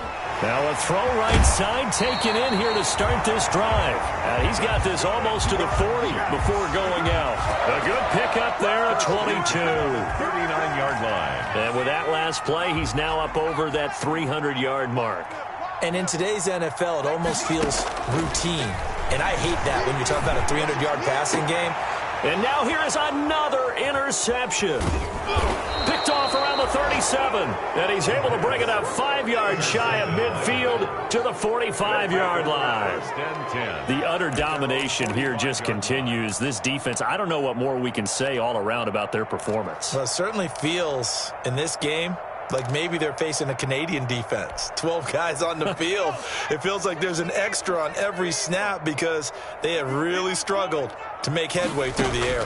Now a throw right side taken in here to start this drive. He's got this almost to the 40 before going out. A good pickup there, a 22. 39-yard line. And with that last play, he's now up over that 300-yard mark. And in today's NFL, it almost feels routine. And I hate that when you talk about a 300-yard passing game. And now here is another interception. Picked off around the 37. And he's able to bring it up 5 yards shy of midfield to the 45-yard line. The utter domination here just continues. This defense, I don't know what more we can say all around about their performance. Well, it certainly feels in this game like maybe they're facing a Canadian defense. 12 guys on the field. It feels like there's an extra on every snap because they have really struggled to make headway through the air.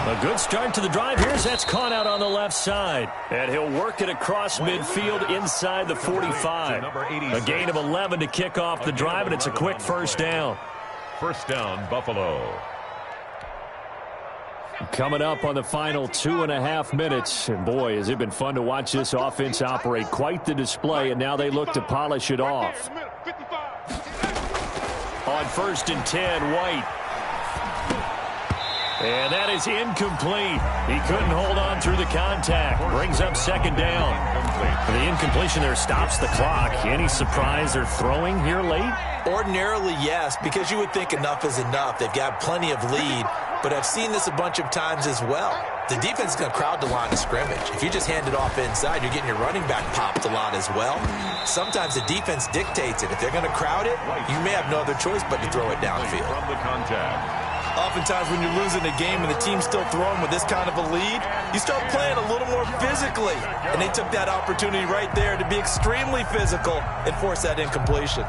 A good start to the drive. Here's that's caught out on the left side. And he'll work it across midfield inside the 45. A gain of 11 to kick off the drive, and it's a quick 1st down. 1st down, Buffalo. Coming up on the final 2.5 minutes. And boy, has it been fun to watch this offense operate. Quite the display, and now they look to polish it off. On 1st and 10, White. And that is incomplete. He couldn't hold on through the contact. Brings up second down. The incompletion there stops the clock. Any surprise they're throwing here late? Ordinarily, yes, because you would think enough is enough. They've got plenty of lead, but I've seen this a bunch of times as well. The defense is going to crowd the line of scrimmage. If you just hand it off inside, you're getting your running back popped a lot as well. Sometimes the defense dictates it. If they're going to crowd it, you may have no other choice but to throw it downfield. From the contact. Oftentimes when you're losing a game and the team's still throwing with this kind of a lead, you start playing a little more physically. And they took that opportunity right there to be extremely physical and force that incompletion.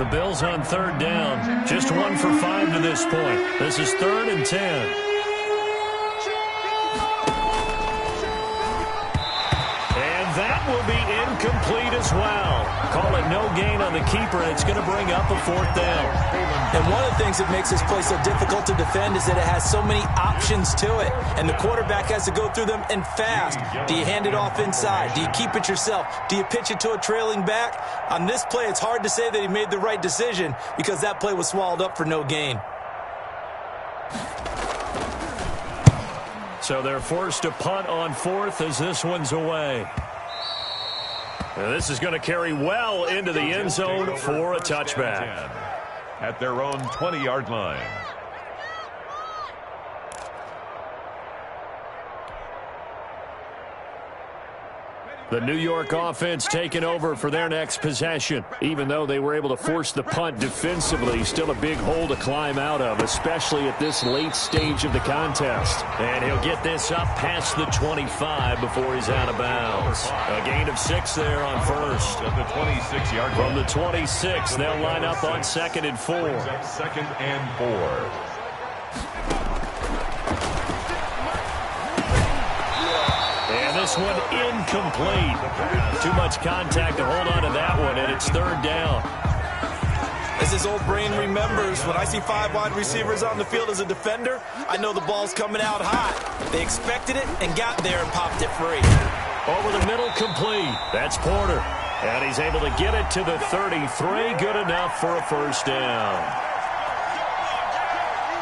The Bills on third down. Just 1 for 5 to this point. This is 3rd and 10. That will be incomplete as well. Call it no gain on the keeper, and it's going to bring up a 4th down. And one of the things that makes this play so difficult to defend is that it has so many options to it, and the quarterback has to go through them and fast. Do you hand it off inside? Do you keep it yourself? Do you pitch it to a trailing back? On this play, it's hard to say that he made the right decision because that play was swallowed up for no gain. So they're forced to punt on 4th as this one's away. Now this is going to carry well into the end zone for a touchback. At their own 20-yard line. The New York offense taking over for their next possession. Even though they were able to force the punt defensively, still a big hole to climb out of, especially at this late stage of the contest. And he'll get this up past the 25 before he's out of bounds. A gain of 6 there on first. At the 26-yard line. From the 26, they'll line up on 2nd and 4. 2nd and 4. And this one incomplete. Too much contact to hold on to that one, and it's 3rd down. As his old brain remembers, when I see 5 wide receivers on the field as a defender, I know the ball's coming out hot. They expected it and got there and popped it free. Over the middle, complete. That's Porter. And he's able to get it to the 33. Good enough for a 1st down.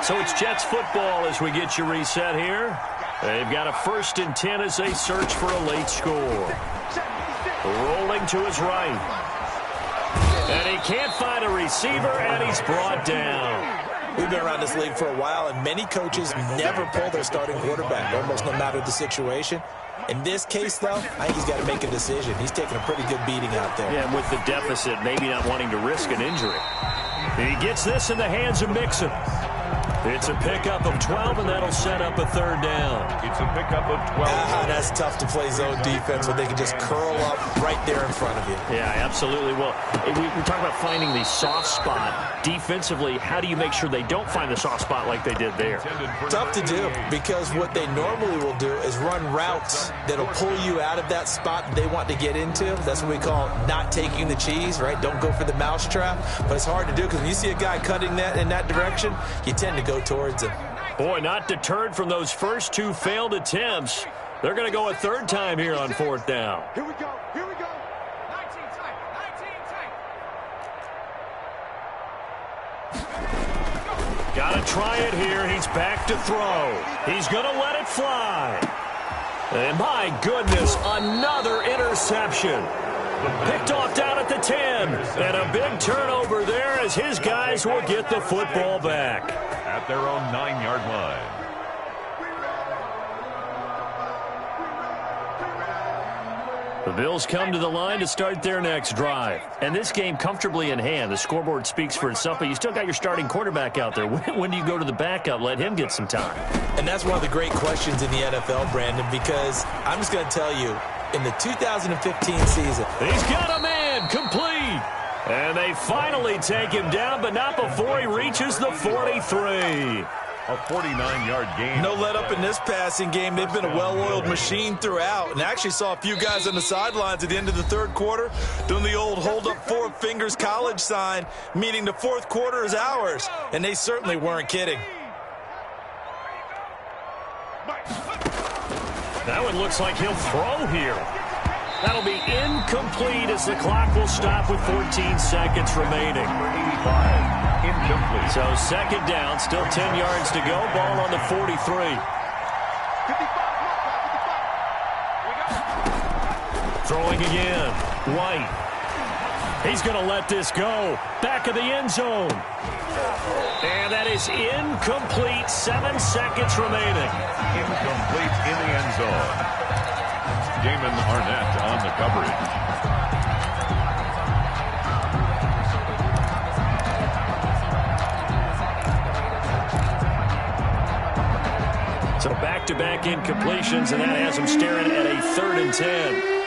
So it's Jets football as we get you reset here. They've got a 1st and 10 as they search for a late score. Rolling to his right. And he can't find a receiver, and he's brought down. We've been around this league for a while, and many coaches never pull their starting quarterback, almost no matter the situation. In this case, though, I think he's got to make a decision. He's taking a pretty good beating out there. Yeah, with the deficit, maybe not wanting to risk an injury. He gets this in the hands of Mixon. It's a pickup of 12, and that'll set up a 3rd down. It's a pickup of 12. That's tough to play zone defense when they can just curl up right there in front of you. Yeah, absolutely. Well, we're talking about finding the soft spot. Defensively, how do you make sure they don't find the soft spot like they did there? Tough to do, because what they normally will do is run routes that'll pull you out of that spot that they want to get into. That's what we call not taking the cheese, right? Don't go for the mousetrap. But it's hard to do because when you see a guy cutting that in that direction, you tend to go towards him. Boy, not deterred from those first 2 failed attempts. They're going to go a 3rd time here on 4th down. Here we go. 19 tight. Got to try it here. He's back to throw. He's going to let it fly. And my goodness, another interception. Picked off down at the 10. And a big turnover there as his guys will get the football back. At their own 9-yard line. The Bills come to the line to start their next drive. And this game comfortably in hand. The scoreboard speaks for itself, but you still got your starting quarterback out there. When do you go to the backup? Let him get some time. And that's one of the great questions in the NFL, Brandon, because I'm just going to tell you, in the 2015 season, he's got a man complete. And they finally take him down, but not before he reaches the 43. A 49-yard gain. No let up in this passing game. They've been a well-oiled machine throughout. And I actually saw a few guys on the sidelines at the end of the 3rd quarter doing the old hold up 4 fingers college sign, meaning the 4th quarter is ours. And they certainly weren't kidding. That one looks like he'll throw here. That'll be incomplete as the clock will stop with 14 seconds remaining. Number 85. Incomplete. So second down, still 10 yards to go. Ball on the 43. Throwing again. White. He's going to let this go. Back of the end zone. And that is incomplete. 7 seconds remaining. Incomplete in the end zone. Damon Arnett on the coverage. So back-to-back incompletions, and that has him staring at a 3rd and 10.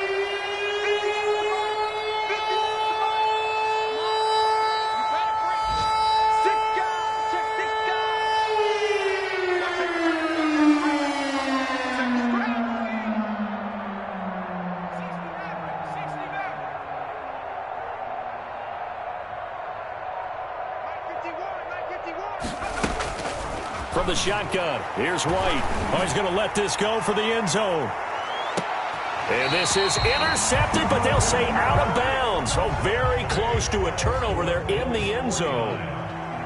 From the shotgun, here's White. Oh, he's going to let this go for the end zone. And this is intercepted, but they'll say out of bounds. So very close to a turnover there in the end zone.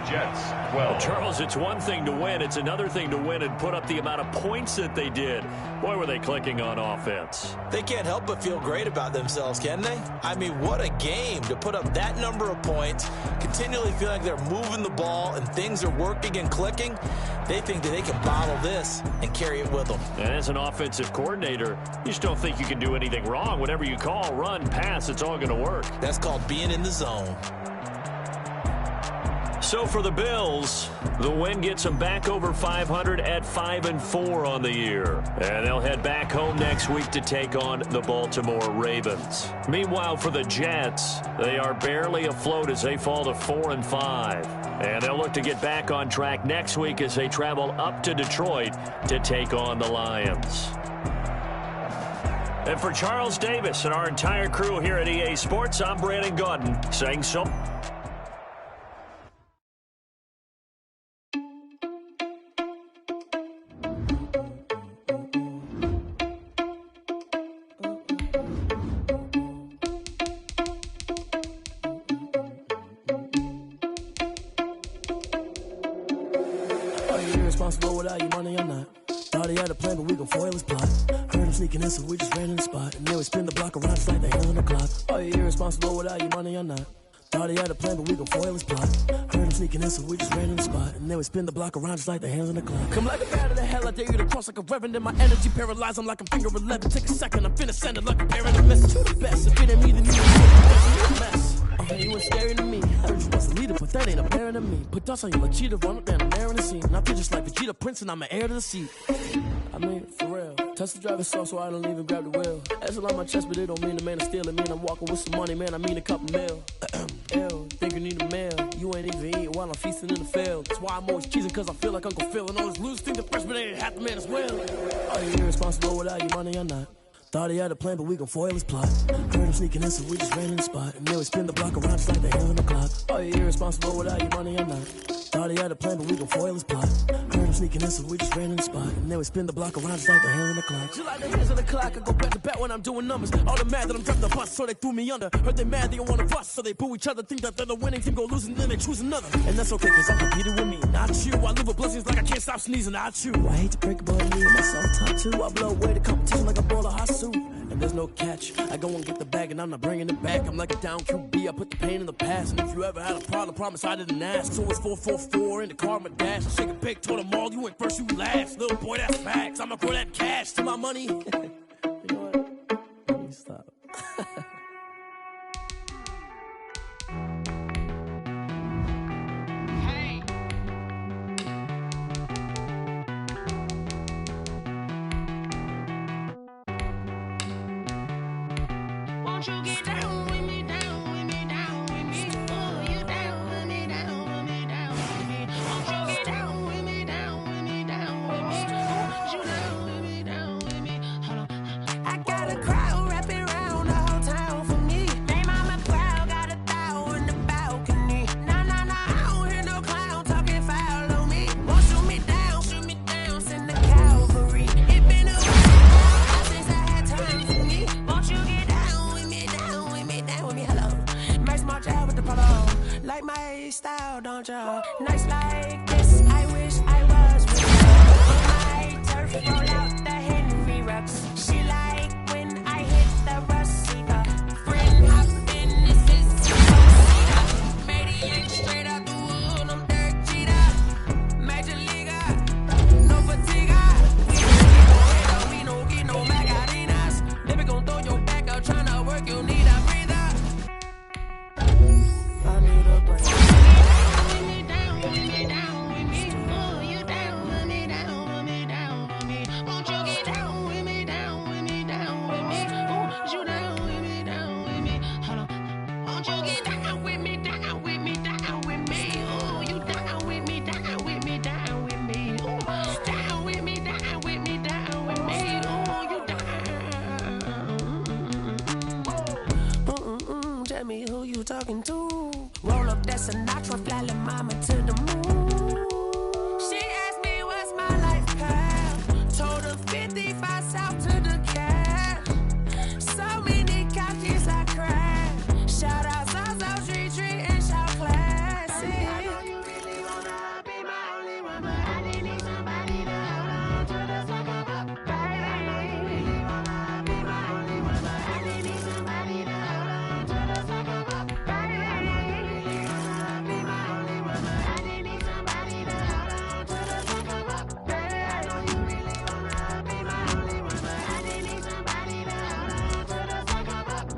Jets, 12. Well, Charles, it's one thing to win. It's another thing to win and put up the amount of points that they did. Boy, were they clicking on offense. They can't help but feel great about themselves, can they? I mean, what a game to put up that number of points, continually feel like they're moving the ball and things are working and clicking. They think that they can bottle this and carry it with them. And as an offensive coordinator, you just don't think you can do anything wrong. Whatever you call, run, pass, it's all going to work. That's called being in the zone. So for the Bills, the win gets them back over 500 at 5-4 on the year. And they'll head back home next week to take on the Baltimore Ravens. Meanwhile, for the Jets, they are barely afloat as they fall to 4-5. And they'll look to get back on track next week as they travel up to Detroit to take on the Lions. And for Charles Davis and our entire crew here at EA Sports, I'm Brandon Gaudin saying so. Responsible without your money or not. Thought he had a plan, but we gon' foil his plot. Heard him sneaking in, so we just ran in the spot. And then we spin the block around just like the hand on the clock. Are you irresponsible without your money or not? Thought he had a plan, but we gon' foil his plot. Heard him sneaking in, so we just ran in the spot. And then we spin the block around just like the hands on the clock. Come like a bat of the hell, I dare you to cross like a reverend. And my energy paralyzed, I'm like I'm finger 11. Take a second, I'm finna send it like a parent a message to the best. If it ain't me, then you a mess. You ain't scary to me. I heard you was a leader, but that ain't apparent to me. Put dust on you like cheetah, run up down the air in the scene. And I feel just like Vegeta Prince, and I'm an heir to the seat. I mean, for real. Touch the driver's soft, so I don't even grab the wheel. That's on my chest, but it don't mean the man is stealing. Man, I'm walking with some money, man. I mean a couple mil. Ew, think you need a meal. You ain't even eating while I'm feasting in the field. That's why I'm always cheesing, cause I feel like Uncle Phil. And all this lose think the freshman ain't half the man as well. Are you irresponsible without your money or not? Thought he had a plan, but we gon' foil his plot. Heard him sneaking in, so we just ran in the spot. And then we spin the block around just like the hand on the clock. Are you irresponsible without your money or not? Thought he had a plan, but we gon' foil his plot. Heard him sneaking in, so we just ran in the spot. And then we spin the block around just like the hand on the clock. Just like the hands on the clock, I go back to back when I'm doing numbers. All the mad that I'm dropping the bus, so they threw me under. Heard they mad, they don't wanna bust, so they boo each other. Think that they're the winning team, go losing, then they choose another. And that's okay, cause I'm competing with me, not you. I live with blessings like I can't stop sneezing, not you. I hate to break it, but I need myself top two. I blow away the competition like a bowl of hot soup. And there's no catch. I go and get the bag and I'm not bringing it back. I'm like a down QB, I put the pain in the past. And if you ever had a problem, promise I didn't ask. So it's 444 in the car, my dash. I shake a big, told them all, you ain't first, you last. Little boy, that's facts. I'ma throw that cash to my money. You know what? Let me stop. Won't you get down with me, down with me, down with me? Oh, you down with me, down with me, down with me. Won't you get down with me, down with me, down with me? Oh, you down with me, down with me? Hold on. I got a crowd wrapping around the whole town for me. They mama crowd got 1,000 in the balcony. Nah, nah, nah, I don't hear no clown talking foul on me. Won't shoot me down, send the cavalry. It been a while since I had time for me. Won't you get down with me, down with me? out, don't ya? Nights like this, I wish I was with you. My turf roll out the Henry Rux. She like when I hit the receiver. Friend hop in, this is Cedar. Maniac straight out the wood, I'm Derek Jeter. Major leaguer, no fatigue. We don't get no Magarinas. Never gon' throw your back out, tryna work, you need a breather. I need a break. Tell me who you talking to. Roll up that Sinatra, fly la mama to the moon. She asked me what's my life path. Told her 55 south to the cat. So many couches I cracked. Shout out South Street Tree and shout classic. I know you really wanna be my only one, but I didn't need somebody to hold on to the sucker up, baby. I know you really wanna be my only one, but I didn't need somebody to hold on to the sucker up, baby. I know you really wanna be my only one, but I didn't need somebody to hold on to the sucker up, baby. I know you really wanna be my only one, but I didn't need somebody to hold on to the sucker up.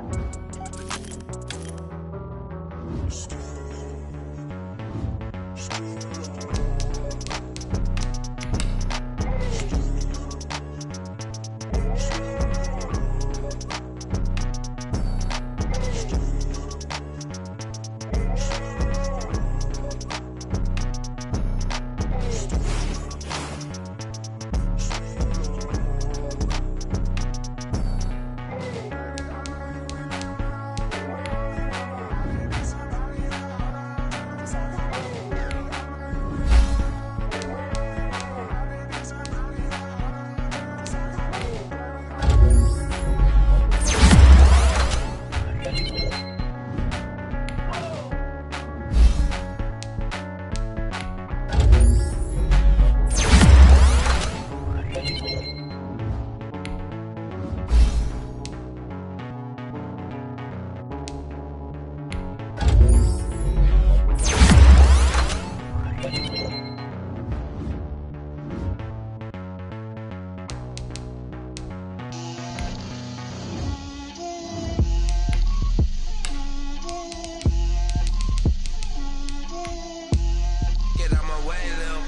Get out my way, Lil.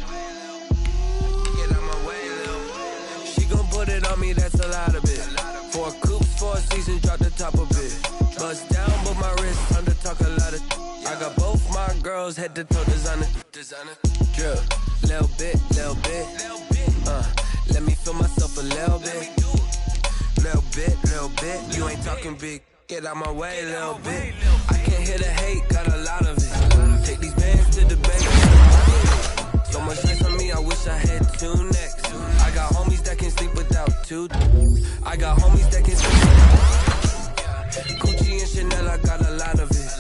Get out my way, Lil. She gon' put it on me, that's a lot of it. 4 coops, 4 seasons, drop the top of it. Bust down, but my wrist, time to talk a lot of. I got both my girls, head to toe designer. Drip, little bit, little bit. Let me feel myself a little bit. Little bit, little bit. You ain't talking big. Get out my way, little bit. I can't hear the hate, got a lot of it. Take these bands to the bank. So much ice on me, I wish I had 2 necks. I got homies that can sleep without 2. I got homies that can sleep without. Gucci and Chanel, I got a lot of it.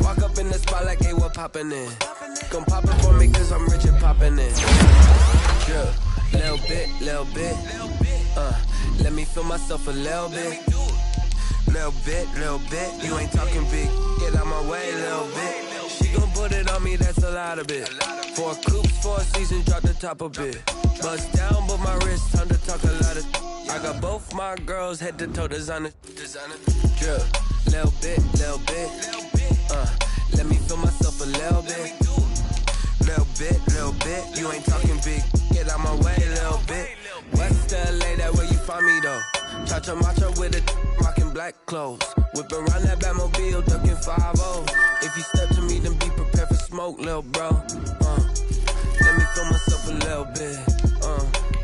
Walk up in the spot like, hey, what poppin' in? Gon' pop it for me, cause I'm rich and poppin' in. Drip, little bit, little bit. Let me feel myself a little bit. Little bit, little bit. You ain't talking big. Get out my way, little bit. She gon' put it on me, that's a lot of it. 4 coops, 4 seasons, drop the top a bit. Bust down, but my wrist, time to talk a lot of. I got both my girls, head to toe designer. Drip, little bit, little bit. Let me feel myself a little bit. Little bit, little bit. You ain't talking big. Get out my way, little bit. West LA, that where you find me though. Cha-cha matcha with it, rockin' black clothes. Whip around that Batmobile, ducking 5-0. If you step to me, then be prepared for smoke, lil' bro. Let me feel myself a little bit.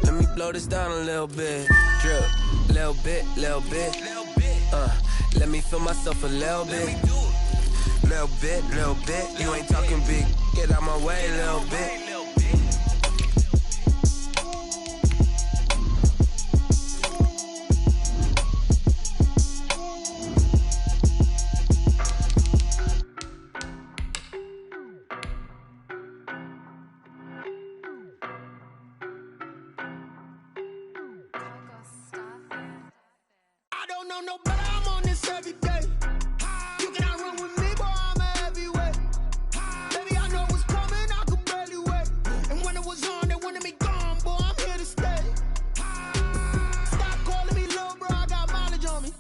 Let me blow this down a little bit. Drip, little bit, little bit. Let me feel myself a little bit. Little bit, little bit. You ain't talking big. Get out my way, little bit. know no better, I'm on this every day. You cannot run with me, boy, I'm a heavyweight. Baby, I know what's coming, I could barely wait. And when it was on, they wanted me gone, boy, I'm here to stay. Stop calling me little bro, I got mileage on me.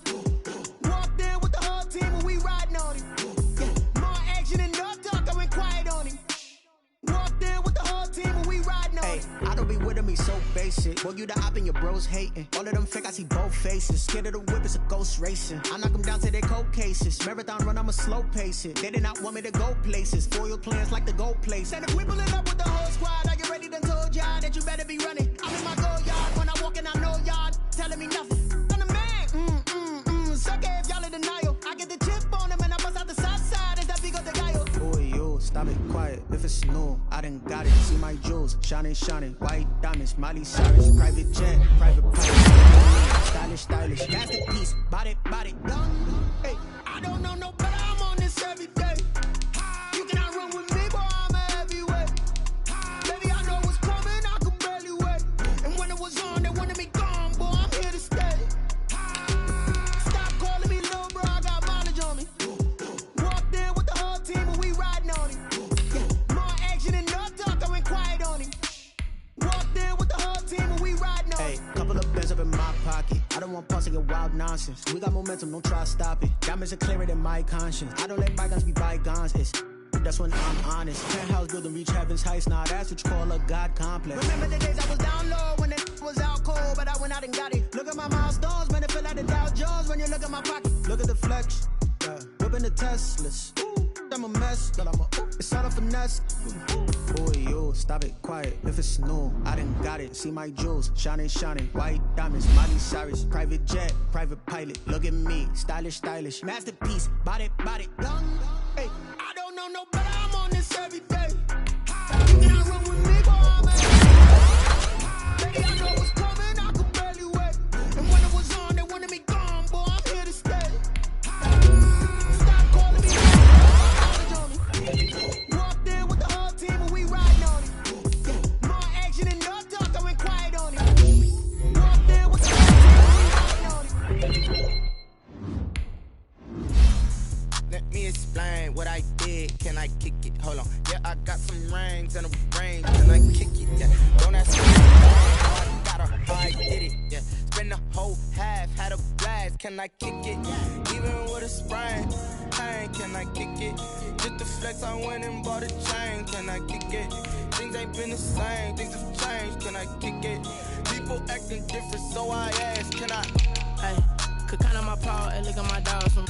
Walked in with the whole team and we riding on him. Yeah, more action and no talk, I went quiet on him. Walked in with the whole team and we riding on him. I don't be with me so basic. Boy, you the op and your bros hating. All of them fake, I see both faces. Scared of the whip, it's a ghost racing. I knock them down to their cold cases. Marathon run, I'ma slow pace it. They did not want me to go places. Foil plans like the go place. And if we pulling up with the whole squad, are you ready? Done told y'all that you better be running. I'm in my go yard. When I walk in, I know y'all telling me nothing. I'm the man. Suck it if y'all in denial. I get the chip on them and I bust out the south side. It's that big of the gallo. Boy, yo, stop it quiet. If it's new, I done got it. See my jewels, shining, shining. White diamonds, Miley Cyrus. Private jet, private pilot. Stylish, stylish. Masterpiece, body, done. Hey, I don't know no better, I'm on this every day. You cannot run with me, boy, I'm a heavyweight. Baby, I know what's coming, I could barely wait. And when it was on, they wanted me gone, boy, I'm here to stay. Stop calling me little bro, I got mileage on me. Walked in with the whole team and we riding on him. Yeah, more action and no talk, I went quiet on him. Walked in with the whole team and we riding on him. Couple of bands up in my pocket. I don't want pause to get wild nonsense. We got momentum, don't try to stop it. Diamonds are clearer than my conscience. I don't let bygones be bygones. That's when I'm honest. Penthouse building, reach heaven's heights. Now that's what you call a God complex. Remember the days I was down low when it was out cold, but I went out and got it. Look at my milestones, man, it feel like the Dow Jones when you look at my pocket. Look at the flex, whipping the Teslas. I'm a mess, but it's all a finesse. Boy, yo, stop it, quiet. If it's new, I done got it. See my jewels, shining, shining. White diamonds, Miley Cyrus. Private jet, private pilot. Look at me, stylish, stylish. Masterpiece, body, done. Hey, I don't know no better, I'm on this every day. You cannot run with me, boy, I'm a heavyweight. Baby, I know what's coming, I could barely wait. And when it was on, they wanted me gone, boy, I'm here to stay. Stop calling me. Walked in with the whole team and we riding on him. Yeah, more action and no talk, I went quiet on him. Walked in with the whole team and we riding on him. Let me explain what I did. Can I kick it? Hold on. Yeah, I got some rings and a range. Can I kick it? Yeah. Don't ask me how I got her, how I did it. Yeah. Spend the whole half, had a blast. Can I kick it? Even with a sprain. Hey, can I kick it? Just the flex, I went and bought a chain. Can I kick it? Things ain't been the same. Things have changed. Can I kick it? People acting different, so I ask. Can I? Hey, could count on my power and look at my dogs from.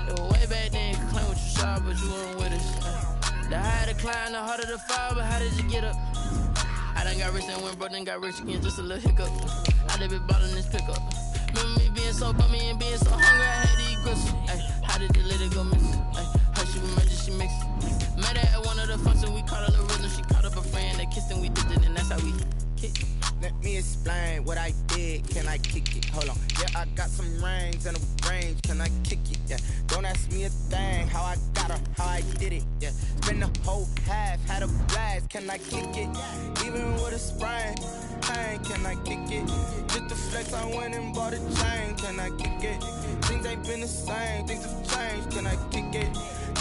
It was way back then, could claim what you saw, but you weren't with us. The higher the climb, the harder the fall, but how did you get up? I done got rich and went broke, then got rich again, just a little hiccup. I done been ballin' this pickup. Remember me being so bummy and being so hungry, I had to eat gristle. Ay, how did the lady go missing? Her she emergency mix. Met her at one of the functions, we caught a little rhythm. She caught up a friend, they kissed and we did it, and that's how we kick. Let me explain what I did. Can I kick it? Hold on. Yeah, I got some rings and a range. Can I kick it? Yeah. Don't ask me a thing. How I got her, how I did it. Yeah. Spend the whole half, had a blast. Can I kick it? Even with a sprain. Hey, can I kick it? Just the flex, I went and bought a chain. Can I kick it? Things ain't been the same. Things have changed. Can I kick it?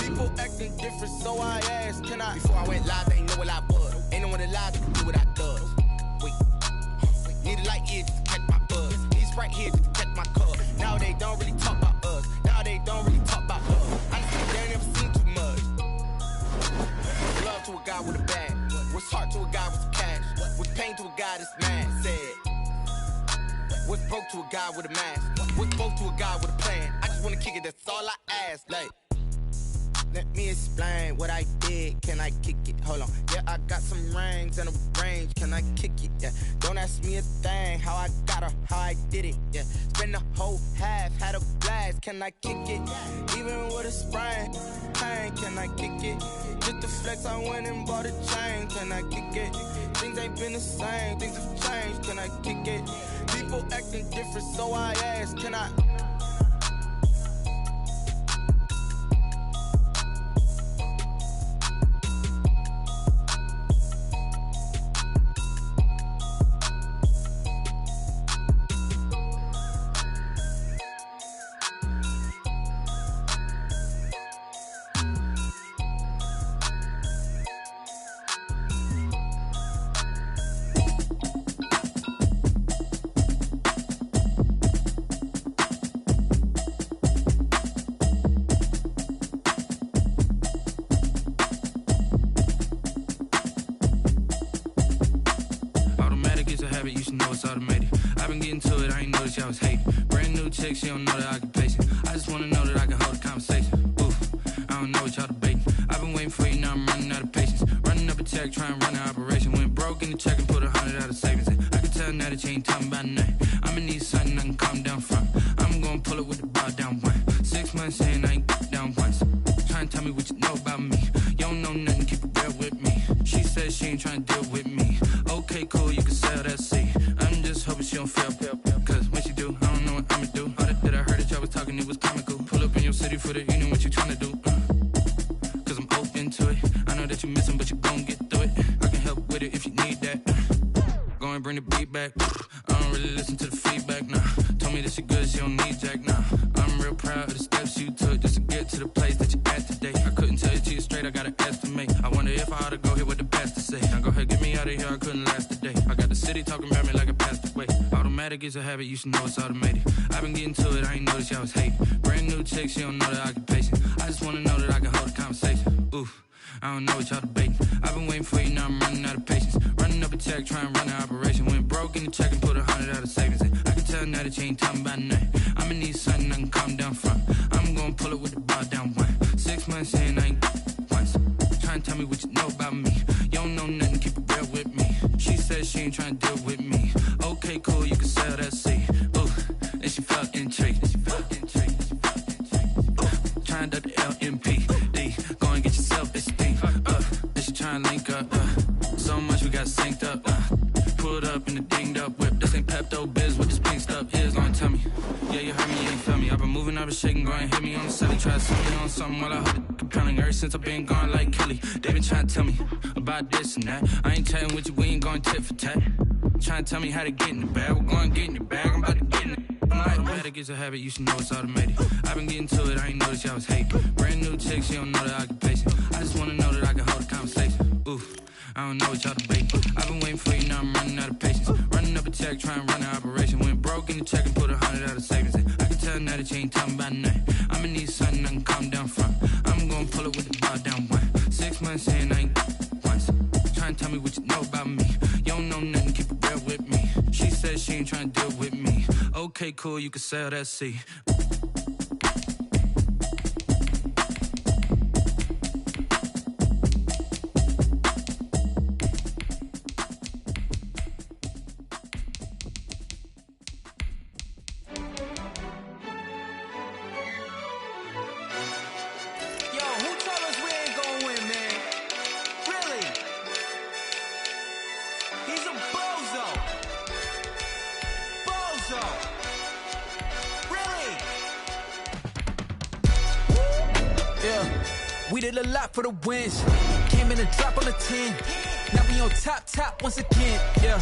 People acting different, so I asked. Can I? Before I went live, they ain't know what I was. Ain't no one alive to do what I does. Need a light here just to catch my buzz. Need Sprite here just to catch my cup. Now they don't really talk about us. Now they don't really talk about us. Honestly, they ain't never seen too much. Love to a guy with a bag. What's heart to a guy with some cash? What's pain to a guy that's mad? Said. What's broke to a guy with a mask? What's both to a guy with a plan? I just wanna kick it, that's all I ask. Like, let me explain what I did. Can I kick it? Hold on. Yeah, I got some rings and a range. Can I kick it? Yeah. Don't ask me a thing. How I got her, how I did it. Yeah. Spend the whole half, had a blast. Can I kick it? Even with a sprain. Hey, can I kick it? Just the flex, I went and bought a chain. Can I kick it? Things ain't been the same. Things have changed. Can I kick it? People acting different, so I ask. Can I? I was hating. Brand new chick, she don't know the occupation. I just wanna know that I can hold a conversation. Oof, I don't know what y'all debating. I've been waiting for you, now I'm running out of patience. Running up a check, trying to run an operation. Went broke in the check and put 100 out of savings in. I can tell now that you ain't talking about nothing. I'ma need something I can calm down from. I'm gonna pull it with the bar down one. 6 months in, I ain't down once. Trying to tell me what you know about me. You don't know nothing, keep it real with me. She says she ain't trying to deal with me. Okay, cool, you can sell that seat. I'm just hoping she don't fail. Cause when she do, I don't know what I'ma do. All that I heard that y'all was talking, it was comical. Pull up in your city for the evening, what you trying to do? Cause I'm open to it. I know that you missing, but you gon' get through it. I can help with it if you need that. Go and bring the beat back. I don't really listen to the feedback, nah. Told me that she good, she don't need Jack, nah. I'm real proud of the steps you took just to get to the place that you at today. I couldn't tell you to you straight, I gotta estimate. I wonder if I ought to go here with the best to say. Now go ahead, get me out of here, I couldn't last a day. I got the city talking about me like I passed away. Automatic is a habit, you should know it's automated. I've been getting to it, I ain't noticed y'all was hating. Brand new chick, she don't know the occupation. I just wanna know that I can hold a conversation. Oof, I don't know what y'all debating. I've been waiting for you, now I'm running out of patience. Running up a check, trying to run an operation. Went broke in the check and put 100 out of savings in. I can tell now that you ain't talking about nothing. I'ma need something I can calm down from. I'm gonna pull it with the bar down one. 6 months in, I ain't once. Trying to tell me what you know about me. You don't know nothing, keep it real with me. She says she ain't trying to deal with me. Okay, cool, you can sell that seat. Ooh, and she felt intrigued. Trying to the LMPD. Go and get yourself esteem. And she trying to link up. So much we got synced up. Pulled up in the dinged up whip. This ain't Pepto Biz, what this pink stuff is. Don't tell me. Yeah, you heard me, you ain't feel me. I've been moving, I've been shaking, go and hit me on the celly. Try to set me on something while I hold it compelling. Ever since I've been gone like Kelly, they been trying to tell me about this and that. I ain't chatting with you, we ain't going tit for tat. Trying to tell me how to get in the bag. We're going to get in the bag, I'm about to get in it. Automatic is a habit, you should know it's automated. I've been getting to it, I ain't noticed y'all was hating. Brand new chick, she don't know the occupation. I just wanna know that I can hold a conversation. Oof, I don't know what y'all debating. I've been waiting for you, now I'm running out of patience. Running up a check, trying to run an operation. Went broke in the check and put 100 out of savings in. I can tell now that you ain't talking about nothing. I'ma need something I can calm down from. I'm gonna pull it with the bar down one. 6 months in, I ain't once. Trying to tell me what you know about me. You don't know nothing, keep it real with me. She says she ain't trying to deal with me. Okay, cool, you can sell that seat. We did a lot for the wins. Came in and drop on the 10. Now we on top once again. Yeah.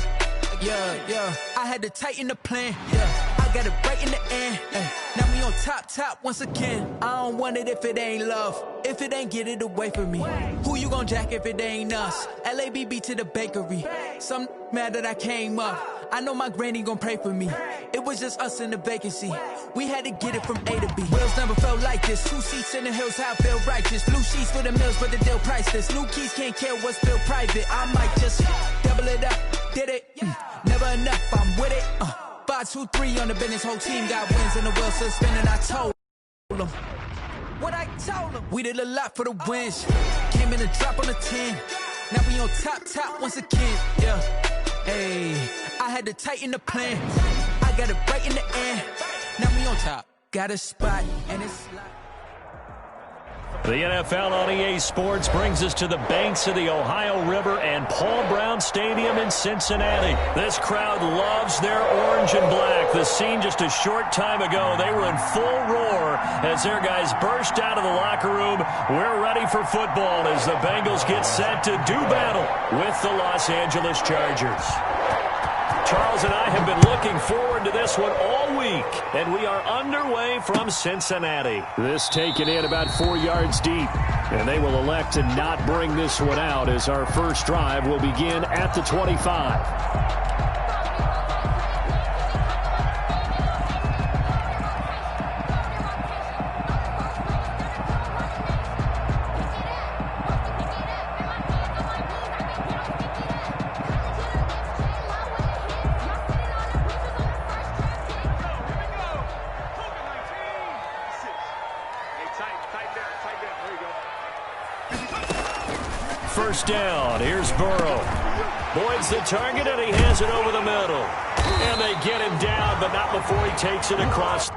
I had to tighten the plan. Yeah, I got it right in the end. Now we on top once again. I don't want it if it ain't love. If it ain't, get it away from me. Who you gon' jack if it ain't us? LABB to the bakery. Some mad that I came up. I know my granny gon' pray for me. It was just us in the vacancy. We had to get it from A to B. Wheels never felt like this. 2 seats in the hills, how I feel righteous. Blue sheets for the mills, but the deal priceless. New keys can't care what's still private. I might just double it up. Did it? Never enough, I'm with it. 5, 2, 3 on the business. Whole team got wins and the wheels still spinning. I told them what I told them. We did a lot for the wins. Came in and drop on the 10. Now we on top once again. Yeah. Hey, I had to tighten the plan. I got it right in the end. Now we on top. Got a spot and it's like the NFL on EA Sports brings us to the banks of the Ohio River and Paul Brown Stadium in Cincinnati. This crowd loves their orange and black. The scene just a short time ago, they were in full roar as their guys burst out of the locker room. We're ready for football as the Bengals get set to do battle with the Los Angeles Chargers. Charles and I have been looking forward to this one all week, and we are underway from Cincinnati. This taken in about 4 yards deep, and they will elect to not bring this one out as our first drive will begin at the 25. first down. Here's Burrow. Boyd's the target, and he has it over the middle. And they get him down, but not before he takes it across.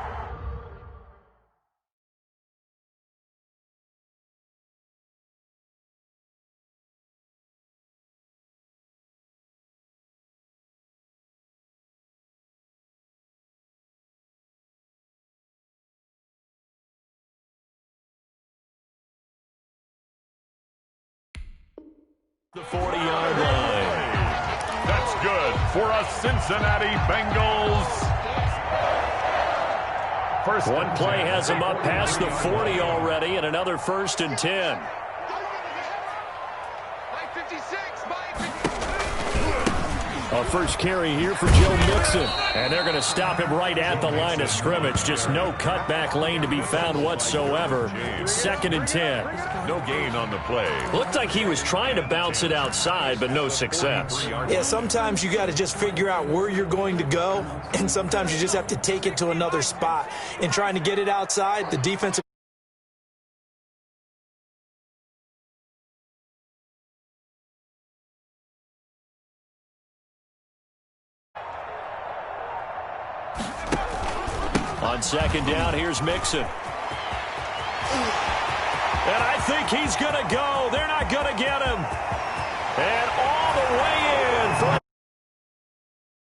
The 40-yard line. That's good for a Cincinnati Bengals. One play has him up past the 40 already, and another 1st and 10. A first carry here for Joe Mixon. And they're going to stop him right at the line of scrimmage. Just no cutback lane to be found whatsoever. 2nd and 10. No gain on the play. Looked like he was trying to bounce it outside, but no success. Yeah, sometimes you got to just figure out where you're going to go, and sometimes you just have to take it to another spot. In trying to get it outside, the defensive on 2nd down, here's Mixon. And I think he's going to go. They're not going to get him. And all the way